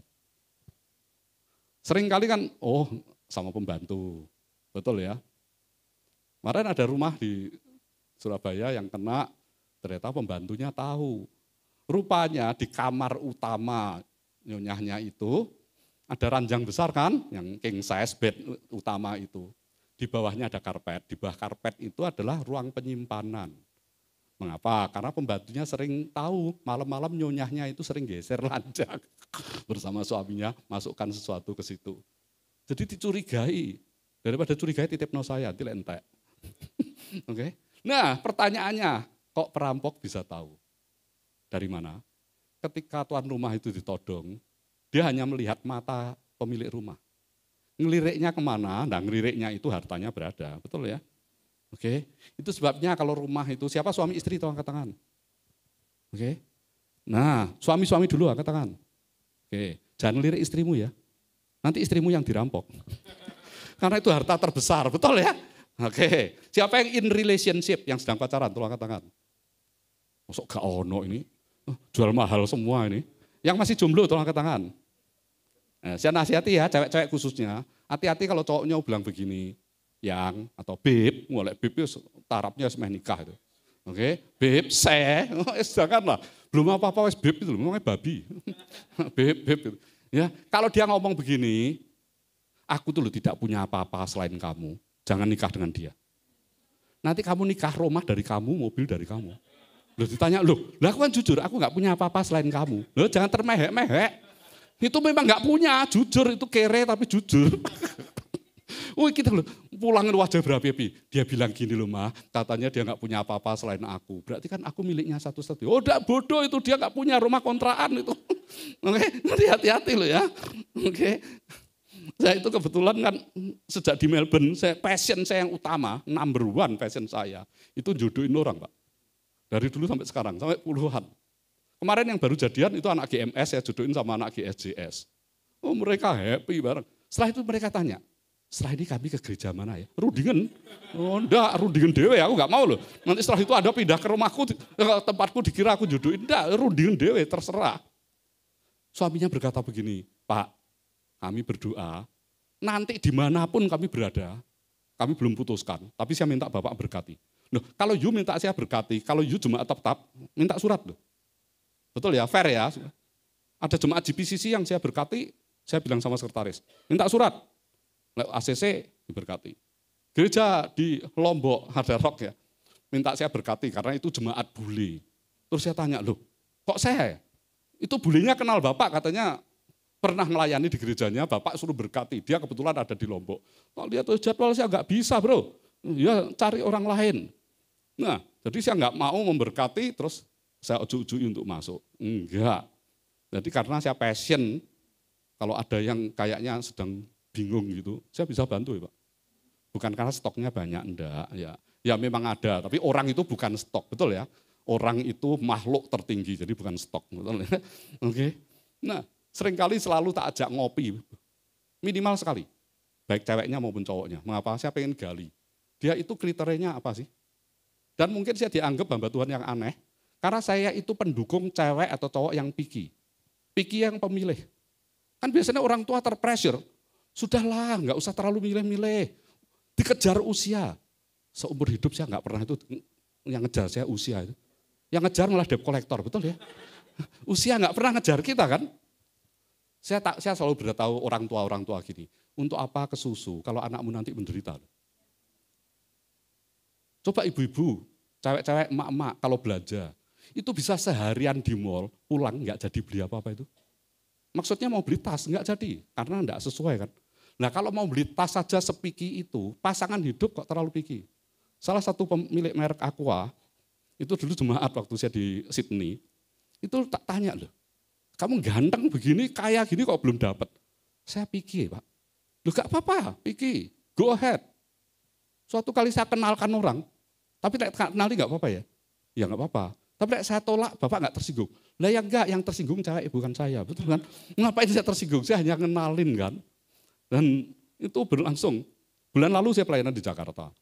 Seringkali kan, oh sama pembantu, betul ya. Kemarin ada rumah di Surabaya yang kena, ternyata pembantunya tahu. Rupanya di kamar utama nyonyahnya itu, ada ranjang besar kan, yang king size bed utama itu. Di bawahnya ada karpet, di bawah karpet itu adalah ruang penyimpanan. Mengapa? Karena pembantunya sering tahu, malam-malam nyonyahnya itu sering geser ranjang. Bersama suaminya masukkan sesuatu ke situ. Jadi dicurigai, daripada curigai titipno saya, nanti entek. Oke. Nah pertanyaannya, kok perampok bisa tahu? Dari mana? Ketika tuan rumah itu ditodong, dia hanya melihat mata pemilik rumah. Ngeliriknya kemana? Nah ngeliriknya itu hartanya berada, betul ya? Oke, itu sebabnya kalau rumah itu, siapa suami istri itu angkat tangan? Oke, nah suami-suami dulu angkat tangan. Oke, jangan lirik istrimu ya, nanti istrimu yang dirampok. Karena itu harta terbesar, betul ya? Oke, siapa yang in relationship, yang sedang pacaran, tolong angkat tangan. Masuk gak ono ini, jual mahal semua ini. Yang masih jomblo tolong angkat tangan. Nah, saya nasihati ya, cewek-cewek khususnya, hati-hati kalau cowoknya bilang begini, yang atau beb, mulai beb itu tarapnya semeh nikah itu. Oke, beb, janganlah, belum apa-apa wes beb itu, ngomongnya babi. beb itu. Ya, kalau dia ngomong begini, aku tuh tidak punya apa-apa selain kamu, jangan nikah dengan dia. Nanti kamu nikah, rumah dari kamu, mobil dari kamu. Loh ditanya, loh aku kan jujur, aku gak punya apa-apa selain kamu. Loh jangan termehek-mehek. Itu memang gak punya, jujur itu kere tapi jujur. Oh kita loh, pulangin wajah berapi-api. Dia bilang gini loh mah, katanya dia nggak punya apa-apa selain aku. Berarti kan aku miliknya satu-satu. Oh udah bodoh itu, dia nggak punya rumah kontrakan itu. Oke, hati-hati loh ya. Oke. Saya itu kebetulan kan sejak di Melbourne, passion saya yang utama, number one passion saya, itu jodohin orang Pak. Dari dulu sampai sekarang, sampai puluhan. Kemarin yang baru jadian itu anak GMS, saya jodohin sama anak GSJS. Oh mereka happy bareng. Setelah itu mereka tanya, setelah ini kami ke gereja mana ya? Rundingan. Oh enggak, Rundingan dewe aku enggak mau loh. Nanti setelah itu ada pindah ke rumahku, tempatku dikira aku jodohin. Enggak, Rundingan dewe terserah. Suaminya berkata begini, Pak, kami berdoa, nanti dimanapun kami berada, kami belum putuskan, tapi saya minta Bapak berkati. Loh, kalau you minta saya berkati, kalau you jemaat tetap, minta surat loh. Betul ya, fair ya. Ada jemaat GPCC yang saya berkati, saya bilang sama sekretaris, minta surat. ACC diberkati. Gereja di Lombok, Hard Rock ya, minta saya berkati karena itu jemaat bule. Terus saya tanya, loh kok saya ya? Itu bulenya kenal Bapak, katanya pernah melayani di gerejanya, Bapak suruh berkati. Dia kebetulan ada di Lombok. Kalau lihat jadwal saya nggak bisa bro, ya cari orang lain. Nah, jadi saya nggak mau memberkati, terus saya uju-ujuin untuk masuk. Enggak. Jadi karena saya passion, kalau ada yang kayaknya sedang bingung gitu, saya bisa bantu ya Pak. Bukan karena stoknya banyak, enggak. Ya memang ada, tapi orang itu bukan stok, betul ya. Orang itu makhluk tertinggi, jadi bukan stok. Betul ya? Oke. Nah, seringkali selalu tak ajak ngopi, minimal sekali. Baik ceweknya maupun cowoknya. Mengapa? Saya pengen gali. Dia itu kriterianya apa sih? Dan mungkin saya dianggap hamba Tuhan yang aneh, karena saya itu pendukung cewek atau cowok yang picky. Picky yang pemilih. Kan biasanya orang tua terpressure, sudahlah nggak usah terlalu milih-milih. Dikejar usia. Seumur hidup saya nggak pernah itu yang ngejar saya usia itu. Yang ngejar malah debt collector, betul ya? Usia nggak pernah ngejar kita kan? Saya selalu beritahu orang tua gini, untuk apa ke susu kalau anakmu nanti menderita? Coba ibu-ibu, cewek-cewek, emak-emak kalau belanja, itu bisa seharian di mall, pulang nggak jadi beli apa-apa itu. Maksudnya mau beli tas, nggak jadi, karena nggak sesuai kan. Nah kalau mau beli tas saja sepiki itu, pasangan hidup kok terlalu picky. Salah satu pemilik merek Aqua, itu dulu jemaat waktu saya di Sydney, itu tak tanya loh, kamu ganteng begini, kaya gini kok belum dapat. Saya picky Pak, loh gak apa-apa, picky, go ahead. Suatu kali saya kenalkan orang, tapi tak kenali gak apa-apa ya? Ya gak apa-apa. Tapi saya tolak, Bapak nggak tersinggung. Lah ya enggak, yang tersinggung cewek bukan saya, betul kan? Ngapain saya tersinggung? Saya hanya kenalin kan. Dan itu berlangsung. Bulan lalu saya pelayanan di Jakarta.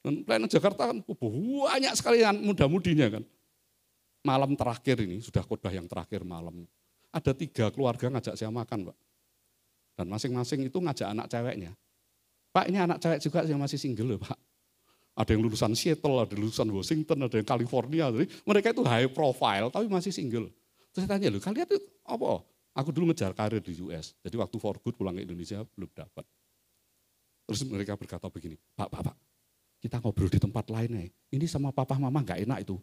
Dan pelayanan Jakarta kan banyak sekali yang muda-mudinya kan. Malam terakhir ini, sudah khotbah yang terakhir malam. Ada 3 keluarga ngajak saya makan Pak. Dan masing-masing itu ngajak anak ceweknya. Pak ini anak cewek juga yang masih single loh Pak. Ada yang lulusan Seattle, ada yang lulusan Washington, ada yang California. Jadi mereka itu high profile tapi masih single. Terus saya tanya, loh kalian itu apa? Aku dulu ngejar karir di US. Jadi waktu for good pulang ke Indonesia belum dapat. Terus mereka berkata begini, Pak, kita ngobrol di tempat lain ya. Ini sama papa mama gak enak itu.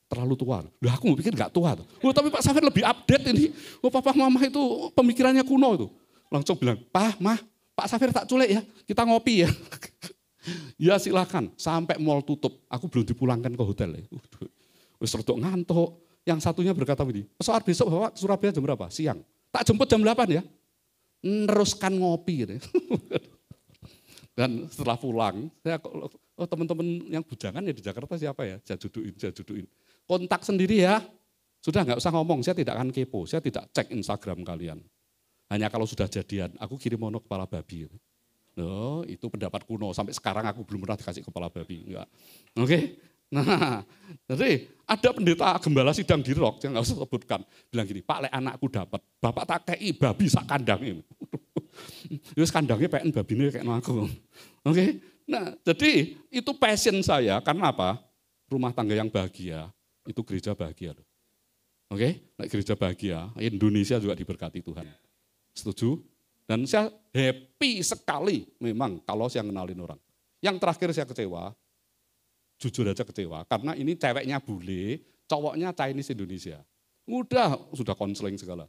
Terlalu tua. Loh aku mau pikir gak tua. Oh tapi Pak Safir lebih update ini. Oh papa mama itu pemikirannya kuno itu. Langsung bilang, Pak Safir tak culik ya, kita ngopi ya. Ya silakan, sampai mall tutup, aku belum dipulangkan ke hotel ya. Wis rodok ngantuk. Yang satunya berkata begini, pesawat besok Bapak Surabaya jam berapa? Siang. Tak jemput jam 8 ya. Neruskan ngopi gitu. Dan setelah pulang, saya teman-teman yang bujangan ya di Jakarta siapa ya? Saya jodohin. Kontak sendiri ya. Sudah nggak usah ngomong, saya tidak akan kepo, saya tidak cek Instagram kalian. Hanya kalau sudah jadian, aku kirim mono kepala babi. Loh, itu pendapat kuno. Sampai sekarang aku belum pernah dikasih kepala babi. Enggak. Oke. Nah, jadi ada pendeta gembala sidang di Rock, yang nggak usah sebutkan. Bilang gini, Pak, lek anakku dapat, Bapak tak kei babi sak kandangnya. Yus kandangnya pengen babine kayak aku. Oke. Nah, jadi itu passion saya. Karena apa? Rumah tangga yang bahagia, itu gereja bahagia. Oke. Nah, gereja bahagia, Indonesia juga diberkati Tuhan. Setuju? Dan saya happy sekali memang kalau saya kenalin orang. Yang terakhir saya kecewa, jujur aja kecewa, karena ini ceweknya bule, cowoknya Chinese Indonesia. Sudah konseling segala.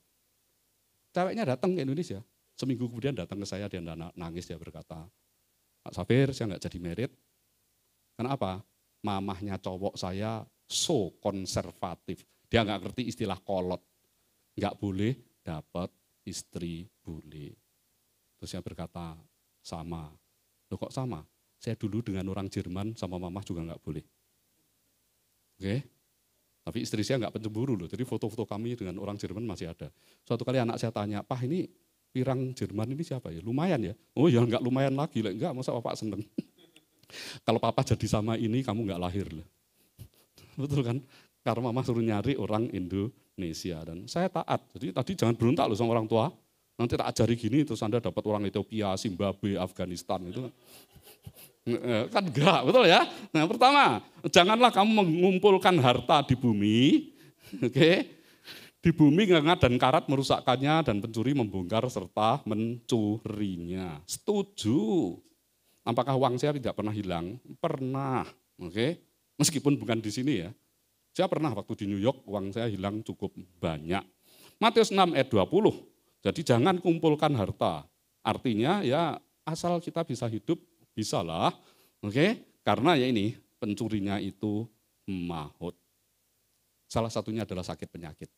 Ceweknya datang ke Indonesia, seminggu kemudian datang ke saya, dia nangis, dia berkata, Pak Safir, saya nggak jadi merit. Kenapa? Mamahnya cowok saya so konservatif. Dia nggak ngerti istilah kolot. Nggak boleh dapat istri bule. Terus saya berkata, sama. Loh kok sama? Saya dulu dengan orang Jerman sama mamah juga nggak boleh. Oke? Tapi istri saya nggak pencemburu loh, jadi foto-foto kami dengan orang Jerman masih ada. Suatu kali anak saya tanya, Pak ini pirang Jerman ini siapa ya? Lumayan ya? Oh ya nggak lumayan lagi, enggak masa Bapak seneng. Kalau Papa jadi sama ini kamu nggak lahir loh. Betul kan? Karena mama suruh nyari orang Indonesia dan saya taat. Jadi tadi jangan berontak loh sama orang tua. Nanti tak ajari gini terus Anda dapat orang Ethiopia, Zimbabwe, Afghanistan itu. Kan enggak, betul ya? Nah pertama, janganlah kamu mengumpulkan harta di bumi, oke? Di bumi ngengat dan karat merusakkannya dan pencuri membongkar serta mencurinya. Setuju. Apakah uang saya tidak pernah hilang? Pernah, oke? Meskipun bukan di sini ya. Saya pernah waktu di New York uang saya hilang cukup banyak. Matius 6 ayat 20. Jadi jangan kumpulkan harta. Artinya ya asal kita bisa hidup, bisalah. Oke? Karena ya ini pencurinya itu maut. Salah satunya adalah sakit penyakit.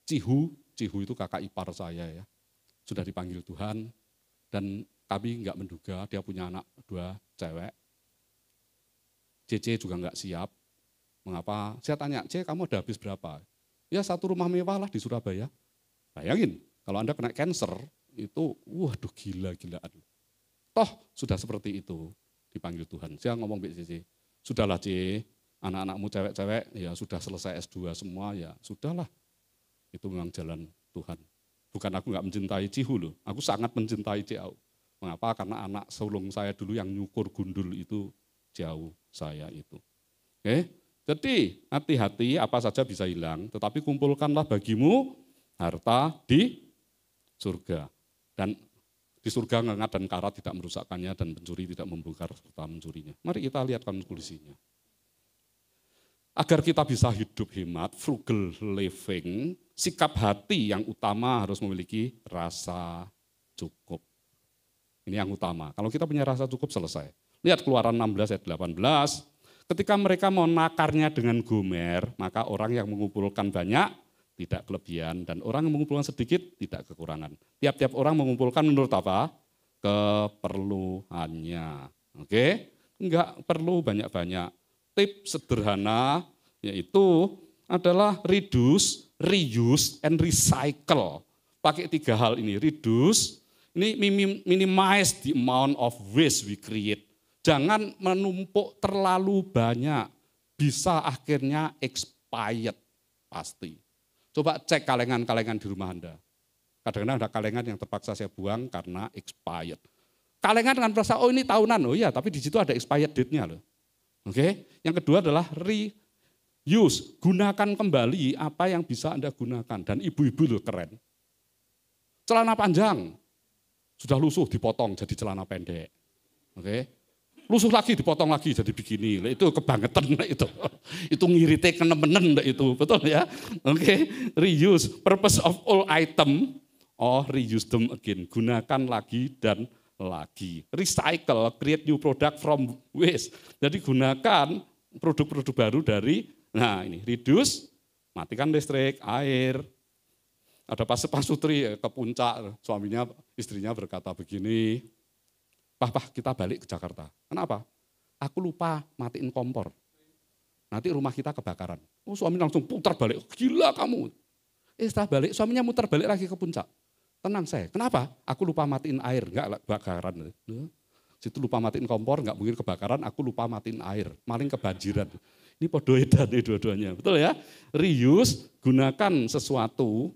Cihu itu kakak ipar saya ya. Sudah dipanggil Tuhan dan kami nggak menduga dia punya anak 2 cewek. CC juga nggak siap. Mengapa? Saya tanya, C kamu ada habis berapa? Ya 1 rumah mewah lah di Surabaya. Bayangin, kalau Anda kena cancer, itu waduh gila-gilaan. Toh sudah seperti itu dipanggil Tuhan. Saya ngomong BCC, sudahlah C, anak-anakmu cewek-cewek ya sudah selesai S2 semua ya sudahlah. Itu memang jalan Tuhan. Bukan aku nggak mencintai Cihu loh, aku sangat mencintai Ciau. Mengapa? Karena anak sulung saya dulu yang nyukur gundul itu jauh saya itu. Oke? Jadi hati-hati apa saja bisa hilang, tetapi kumpulkanlah bagimu harta di surga. Dan di surga ngengat dan karat tidak merusakkannya dan pencuri tidak membongkar serta mencurinya. Mari kita lihat konklusinya. Agar kita bisa hidup hemat, frugal living, sikap hati yang utama harus memiliki rasa cukup. Ini yang utama. Kalau kita punya rasa cukup selesai. Lihat Keluaran 16 ayat 18. Ketika mereka mau nakarnya dengan Gomer, maka orang yang mengumpulkan banyak tidak kelebihan dan orang yang mengumpulkan sedikit tidak kekurangan. Tiap-tiap orang mengumpulkan menurut apa? Keperluannya. Oke? Enggak perlu banyak-banyak. Tips sederhana yaitu adalah reduce, reuse, and recycle. Pakai 3 hal ini. Reduce, ini minimize the amount of waste we create. Jangan menumpuk terlalu banyak, bisa akhirnya expired pasti. Coba cek kalengan-kalengan di rumah Anda. Kadang-kadang ada kalengan yang terpaksa saya buang karena expired. Kalengan dengan merasa, oh ini tahunan, oh iya tapi di situ ada expired date-nya loh. Oke? Yang kedua adalah reuse, gunakan kembali apa yang bisa Anda gunakan. Dan ibu-ibu loh keren. Celana panjang, sudah lusuh dipotong jadi celana pendek. Oke? Lusuh lagi, dipotong lagi jadi begini. Itu kebangetan itu. Itu ngirite kenemenen itu, betul ya? Oke, reuse, purpose of all item, reuse them again. Gunakan lagi dan lagi. Recycle, create new product from waste. Jadi gunakan produk-produk baru dari, nah ini, reduce, matikan listrik, air. Ada pasutri ke puncak, suaminya, istrinya berkata begini, Pah, kita balik ke Jakarta. Kenapa? Aku lupa matiin kompor. Nanti rumah kita kebakaran. Oh suami langsung putar balik. Gila kamu. Setelah balik, suaminya muter balik lagi ke puncak. Tenang saya. Kenapa? Aku lupa matiin air. Enggak kebakaran. Situ lupa matiin kompor, enggak mungkin kebakaran. Aku lupa matiin air. Maling kebanjiran. Ini podo edan nih dua-duanya. Betul ya? Reuse, gunakan sesuatu.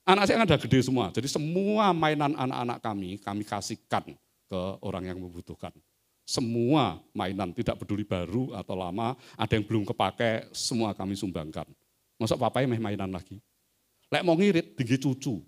Anak saya kan udah gede semua. Jadi semua mainan anak-anak kami kasihkan ke orang yang membutuhkan. Semua mainan, tidak peduli baru atau lama, ada yang belum kepake, semua kami sumbangkan. Masa papai mainan lagi? Lek mau ngirit, tinggi cucu.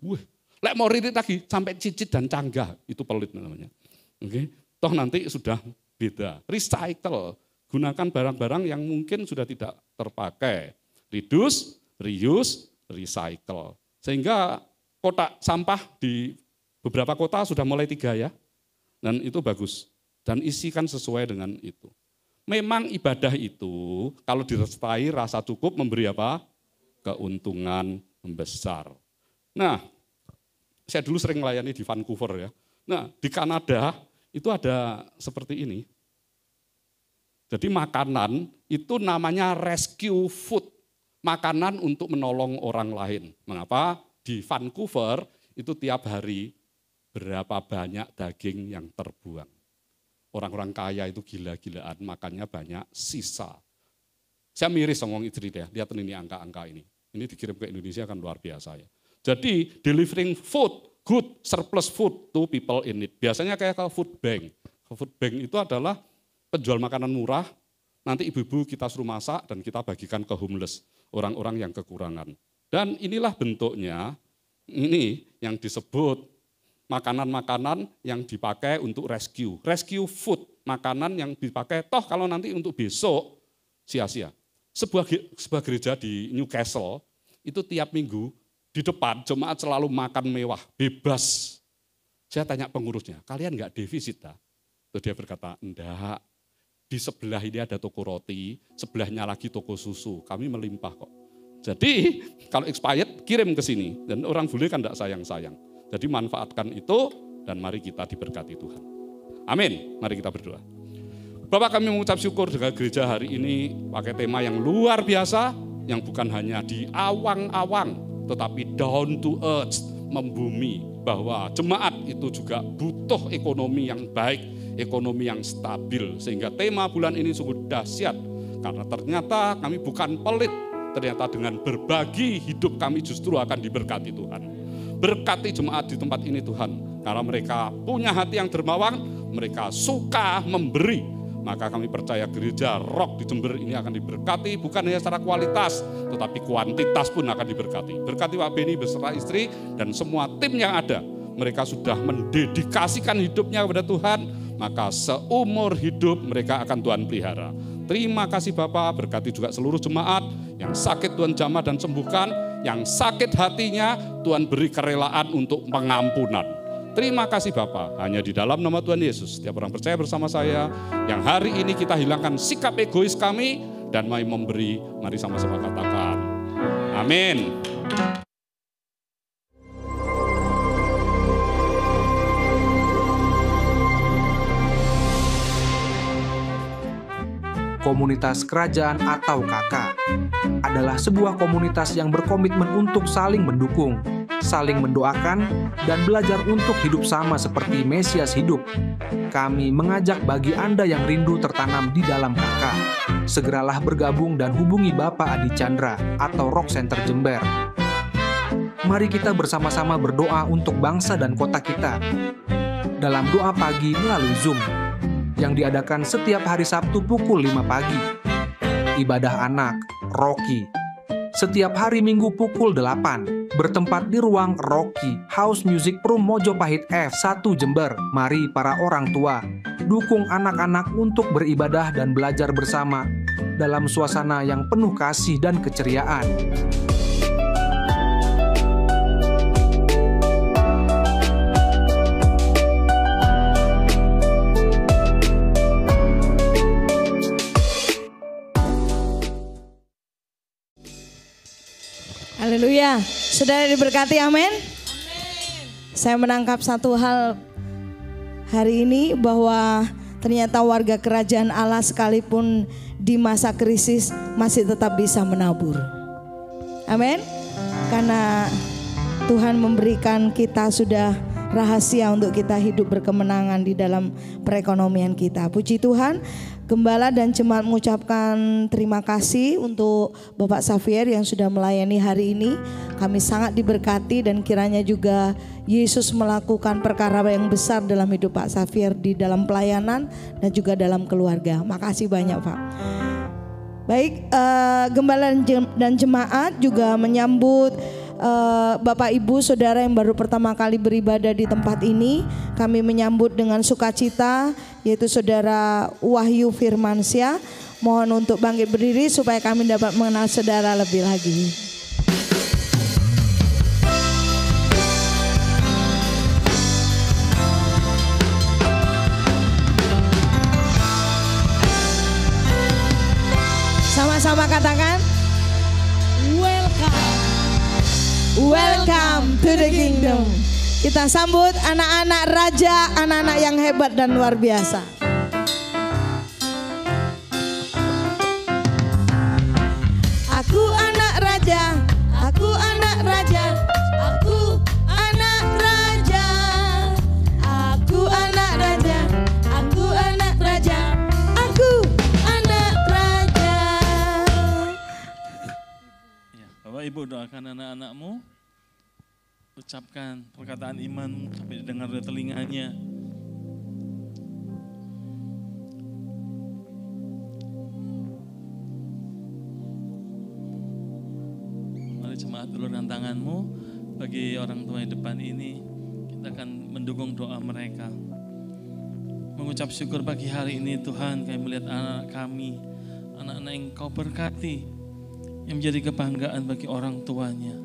Lek mau ngirit lagi, sampai cicit dan canggah, itu pelit namanya. Oke, toh nanti sudah beda. Recycle, gunakan barang-barang yang mungkin sudah tidak terpakai. Reduce, reuse, recycle. Sehingga kotak sampah di beberapa kota sudah mulai 3 ya. Dan itu bagus. Dan isikan sesuai dengan itu. Memang ibadah itu kalau disertai rasa cukup memberi apa? Keuntungan besar. Nah, saya dulu sering melayani di Vancouver ya. Nah, di Kanada itu ada seperti ini. Jadi makanan itu namanya rescue food. Makanan untuk menolong orang lain. Mengapa? Di Vancouver itu tiap hari berapa banyak daging yang terbuang. Orang-orang kaya itu gila-gilaan, makannya banyak sisa. Saya miris ngomong istri dia, lihat ini angka-angka ini. Ini dikirim ke Indonesia kan luar biasa ya. Jadi delivering food, good surplus food to people in need. Biasanya kayak ke food bank. Food bank itu adalah penjual makanan murah, nanti ibu-ibu kita suruh masak dan kita bagikan ke homeless, orang-orang yang kekurangan. Dan inilah bentuknya, ini yang disebut makanan-makanan yang dipakai untuk rescue. Rescue food, makanan yang dipakai, toh kalau nanti untuk besok, sia-sia. Sebuah gereja di Newcastle, itu tiap minggu di depan jemaat selalu makan mewah, bebas. Saya tanya pengurusnya, kalian enggak defisit tak? Terus dia berkata, enggak. Di sebelah ini ada toko roti, sebelahnya lagi toko susu. Kami melimpah kok. Jadi kalau expired kirim ke sini. Dan orang bule kan enggak sayang-sayang. Jadi manfaatkan itu dan mari kita diberkati Tuhan. Amin. Mari kita berdoa. Bapak, kami mengucap syukur dengan gereja hari ini pakai tema yang luar biasa, yang bukan hanya di awang-awang, tetapi down to earth, membumi, bahwa jemaat itu juga butuh ekonomi yang baik, ekonomi yang stabil. Sehingga tema bulan ini sungguh dahsyat, karena ternyata kami bukan pelit, ternyata dengan berbagi hidup kami justru akan diberkati Tuhan. Berkati jemaat di tempat ini Tuhan, karena mereka punya hati yang dermawan, mereka suka memberi. Maka kami percaya gereja Rock di Jember ini akan diberkati, bukan hanya secara kualitas, tetapi kuantitas pun akan diberkati. Berkati Pak Beni beserta istri dan semua tim yang ada. Mereka sudah mendedikasikan hidupnya kepada Tuhan, maka seumur hidup mereka akan Tuhan pelihara. Terima kasih Bapak, berkati juga seluruh jemaat yang sakit Tuhan jamah dan sembuhkan, yang sakit hatinya Tuhan beri kerelaan untuk pengampunan. Terima kasih Bapak, hanya di dalam nama Tuhan Yesus, setiap orang percaya bersama saya, yang hari ini kita hilangkan sikap egois kami, dan mari memberi, mari sama-sama katakan, amin. Komunitas Kerajaan atau KK adalah sebuah komunitas yang berkomitmen untuk saling mendukung, saling mendoakan, dan belajar untuk hidup sama seperti Mesias hidup. Kami mengajak bagi Anda yang rindu tertanam di dalam KK, segeralah bergabung dan hubungi Bapak Adi Chandra atau Rock Center Jember. Mari kita bersama-sama berdoa untuk bangsa dan kota kita dalam doa pagi melalui Zoom yang diadakan setiap hari Sabtu pukul 5 pagi. Ibadah anak, Rocky, setiap hari Minggu pukul 8, bertempat di ruang Rocky House Music Room Mojopahit F1 Jember. Mari para orang tua, dukung anak-anak untuk beribadah dan belajar bersama dalam suasana yang penuh kasih dan keceriaan. Haleluya, saudara diberkati, amin. Saya menangkap satu hal hari ini, bahwa ternyata warga kerajaan Allah sekalipun di masa krisis masih tetap bisa menabur. Amin. Karena Tuhan memberikan kita sudah rahasia untuk kita hidup berkemenangan di dalam perekonomian kita. Puji Tuhan. Gembala dan jemaat mengucapkan terima kasih untuk Bapak Xavier yang sudah melayani hari ini. Kami sangat diberkati dan kiranya juga Yesus melakukan perkara yang besar dalam hidup Pak Xavier di dalam pelayanan dan juga dalam keluarga. Makasih banyak Pak. Baik, Gembala dan jemaat juga menyambut Bapak Ibu Saudara yang baru pertama kali beribadah di tempat ini. Kami menyambut dengan sukacita, yaitu Saudara Wahyu Firmansyah. Mohon untuk bangkit berdiri supaya kami dapat mengenal saudara lebih lagi. Sama-sama katakan, welcome. Welcome to the kingdom. Kita sambut anak-anak raja, anak-anak yang hebat dan luar biasa. Aku anak raja, aku anak raja, aku anak raja, aku anak raja, aku anak raja, aku anak raja. Ya, Bapak Ibu doakan anak-anakmu, ucapkan perkataan imanmu sampai didengar dari telinganya. Mari jemaat ulurkan tanganmu bagi orang tua di depan ini. Kita akan mendukung doa mereka. Mengucap syukur pagi hari ini Tuhan, kami melihat anak kami, anak-anak yang Kau berkati, yang menjadi kebanggaan bagi orang tuanya.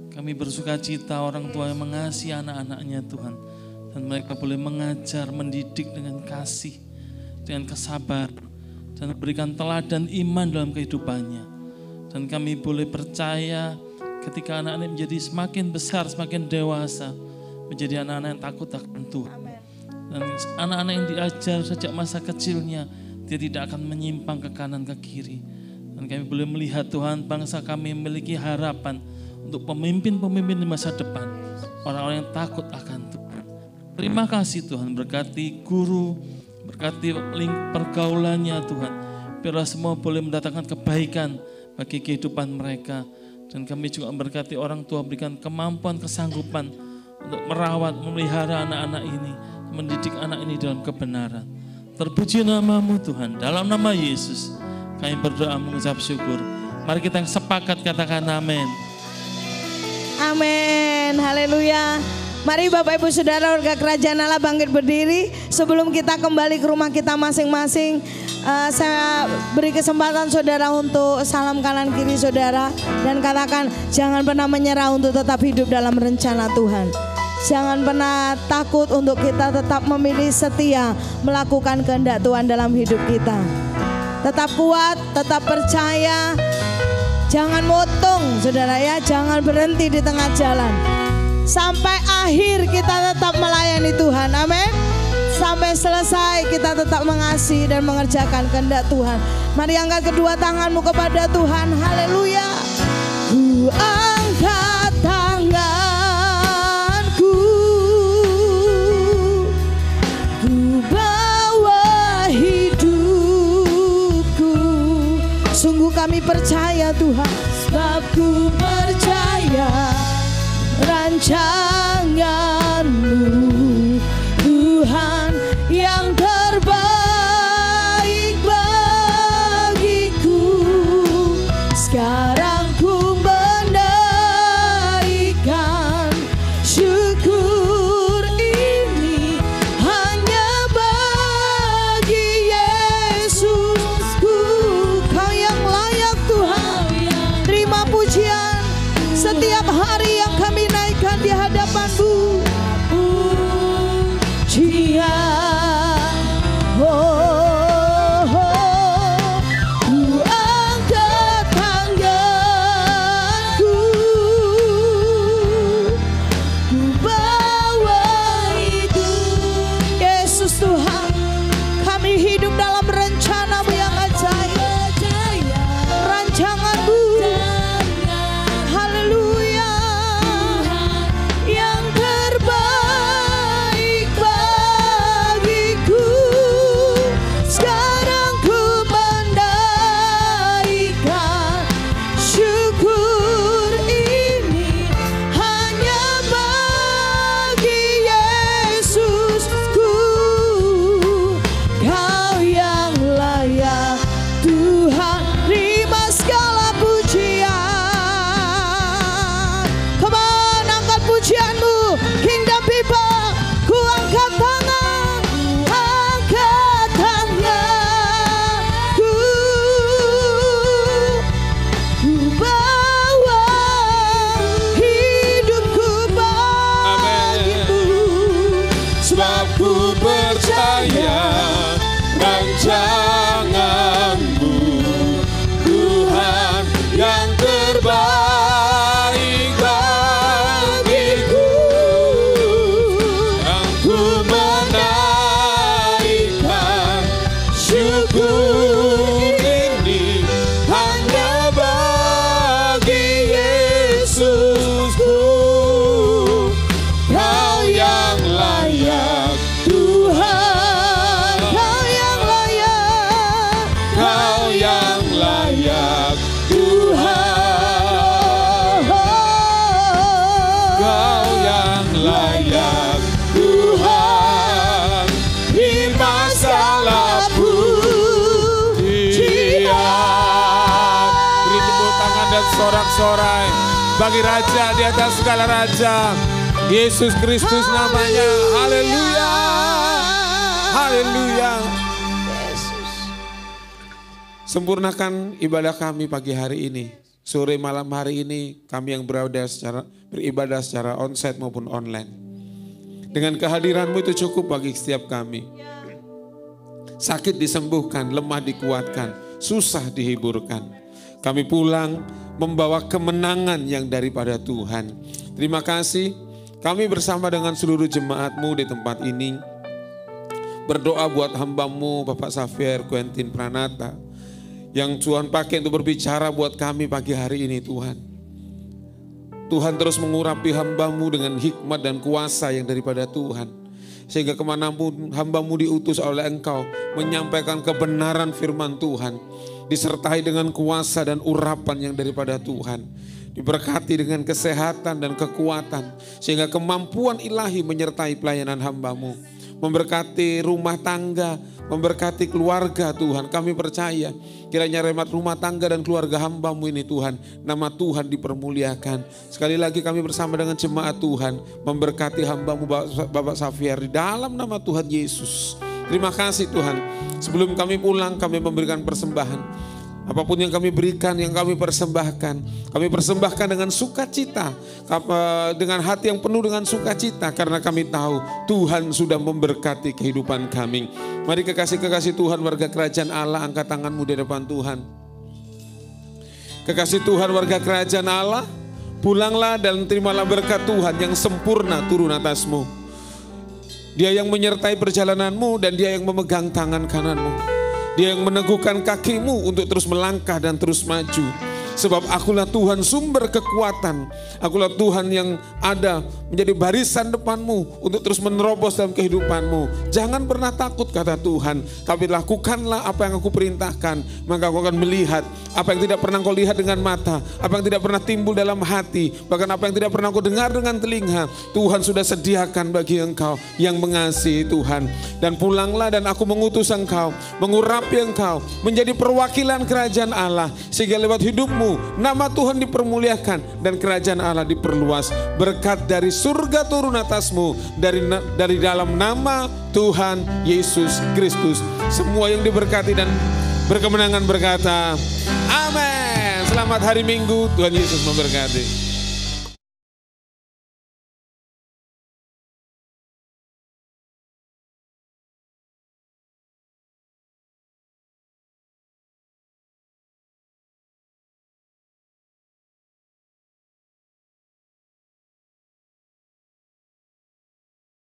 Kami bersuka cita orang tua yang mengasihi anak-anaknya Tuhan. Dan mereka boleh mengajar, mendidik dengan kasih, dengan kesabaran, dan memberikan teladan iman dalam kehidupannya. Dan kami boleh percaya ketika anak-anak menjadi semakin besar, semakin dewasa, menjadi anak-anak yang takut akan Tuhan. Dan anak-anak yang diajar sejak masa kecilnya, dia tidak akan menyimpang ke kanan ke kiri. Dan kami boleh melihat Tuhan, bangsa kami memiliki harapan untuk pemimpin-pemimpin di masa depan, orang-orang yang takut akan Tuhan. Terima kasih Tuhan, berkati guru, berkati pergaulannya Tuhan. Biarlah semua boleh mendatangkan kebaikan bagi kehidupan mereka. Dan kami juga berkati orang tua, berikan kemampuan, kesanggupan untuk merawat, memelihara anak-anak ini, mendidik anak ini dalam kebenaran. Terpuji nama-Mu Tuhan, dalam nama Yesus kami berdoa mengucap syukur. Mari kita yang sepakat katakan amin. Amin, haleluya. Mari Bapak Ibu Saudara warga kerajaan Allah bangkit berdiri. Sebelum kita kembali ke rumah kita masing-masing, saya beri kesempatan saudara untuk salam kanan kiri saudara. Dan katakan, jangan pernah menyerah untuk tetap hidup dalam rencana Tuhan. Jangan pernah takut untuk kita tetap memilih setia melakukan kehendak Tuhan dalam hidup kita. Tetap kuat, tetap percaya. Jangan motong saudara ya, jangan berhenti di tengah jalan. Sampai akhir kita tetap melayani Tuhan, amin. Sampai selesai kita tetap mengasihi dan mengerjakan kehendak Tuhan. Mari angkat kedua tanganmu kepada Tuhan, haleluya. Ku angkat tanganku, ku bawa hidupku. Sungguh kami percaya Tuhan, sebab ku percaya rancangan-Mu Tuhan yang terbaik bagiku. Sekarang ku menaikkan syukur ini hanya bagi Yesusku. Kau yang layak Tuhan, terima pujian setiap hari yang kami naikkan di hadapan-Mu. Sorak-sorai bagi Raja di atas segala raja, Yesus Kristus namanya. Haleluya. Haleluya. Sempurnakan ibadah kami pagi hari ini. Sore malam hari ini kami yang beribadah secara onsite maupun online. Dengan kehadiran-Mu itu cukup bagi setiap kami. Sakit disembuhkan, lemah dikuatkan, susah dihiburkan. Kami pulang membawa kemenangan yang daripada Tuhan. Terima kasih. Kami bersama dengan seluruh jemaat-Mu di tempat ini berdoa buat hamba-Mu Bapak Xavier Quentin Pranata yang Tuhan pakai untuk berbicara buat kami pagi hari ini Tuhan. Tuhan terus mengurapi hamba-Mu dengan hikmat dan kuasa yang daripada Tuhan. Sehingga kemanapun hamba-Mu diutus oleh Engkau menyampaikan kebenaran firman Tuhan. Disertai dengan kuasa dan urapan yang daripada Tuhan. Diberkati dengan kesehatan dan kekuatan. Sehingga kemampuan ilahi menyertai pelayanan hamba-Mu. Memberkati rumah tangga, memberkati keluarga Tuhan. Kami percaya kiranya rahmat rumah tangga dan keluarga hamba-Mu ini Tuhan, nama Tuhan dipermuliakan. Sekali lagi kami bersama dengan jemaat Tuhan memberkati hamba-Mu Bapak Xavier di dalam nama Tuhan Yesus. Terima kasih Tuhan. Sebelum kami pulang kami memberikan persembahan. Apapun yang kami berikan, yang kami persembahkan dengan sukacita, dengan hati yang penuh dengan sukacita, karena kami tahu Tuhan sudah memberkati kehidupan kami. Mari kekasih-kekasih Tuhan, warga kerajaan Allah, angkat tanganmu di depan Tuhan. Kekasih Tuhan, warga kerajaan Allah, pulanglah dan terimalah berkat Tuhan yang sempurna turun atasmu. Dia yang menyertai perjalananmu dan Dia yang memegang tangan kananmu. Dia yang meneguhkan kakimu untuk terus melangkah dan terus maju. Sebab akulah Tuhan sumber kekuatan. Akulah Tuhan yang ada menjadi barisan depanmu untuk terus menerobos dalam kehidupanmu. Jangan pernah takut kata Tuhan. Tapi lakukanlah apa yang aku perintahkan. Maka aku akan melihat apa yang tidak pernah kau lihat dengan mata. Apa yang tidak pernah timbul dalam hati. Bahkan apa yang tidak pernah kau dengar dengan telinga. Tuhan sudah sediakan bagi engkau yang mengasihi Tuhan. Dan pulanglah dan aku mengutus engkau. Mengurapi engkau. Menjadi perwakilan kerajaan Allah. Sehingga lewat hidupmu nama Tuhan dipermuliakan dan kerajaan Allah diperluas. Berkat dari surga turun atasmu dari dalam nama Tuhan Yesus Kristus. Semua yang diberkati dan berkemenangan berkata amin. Selamat hari Minggu, Tuhan Yesus memberkati.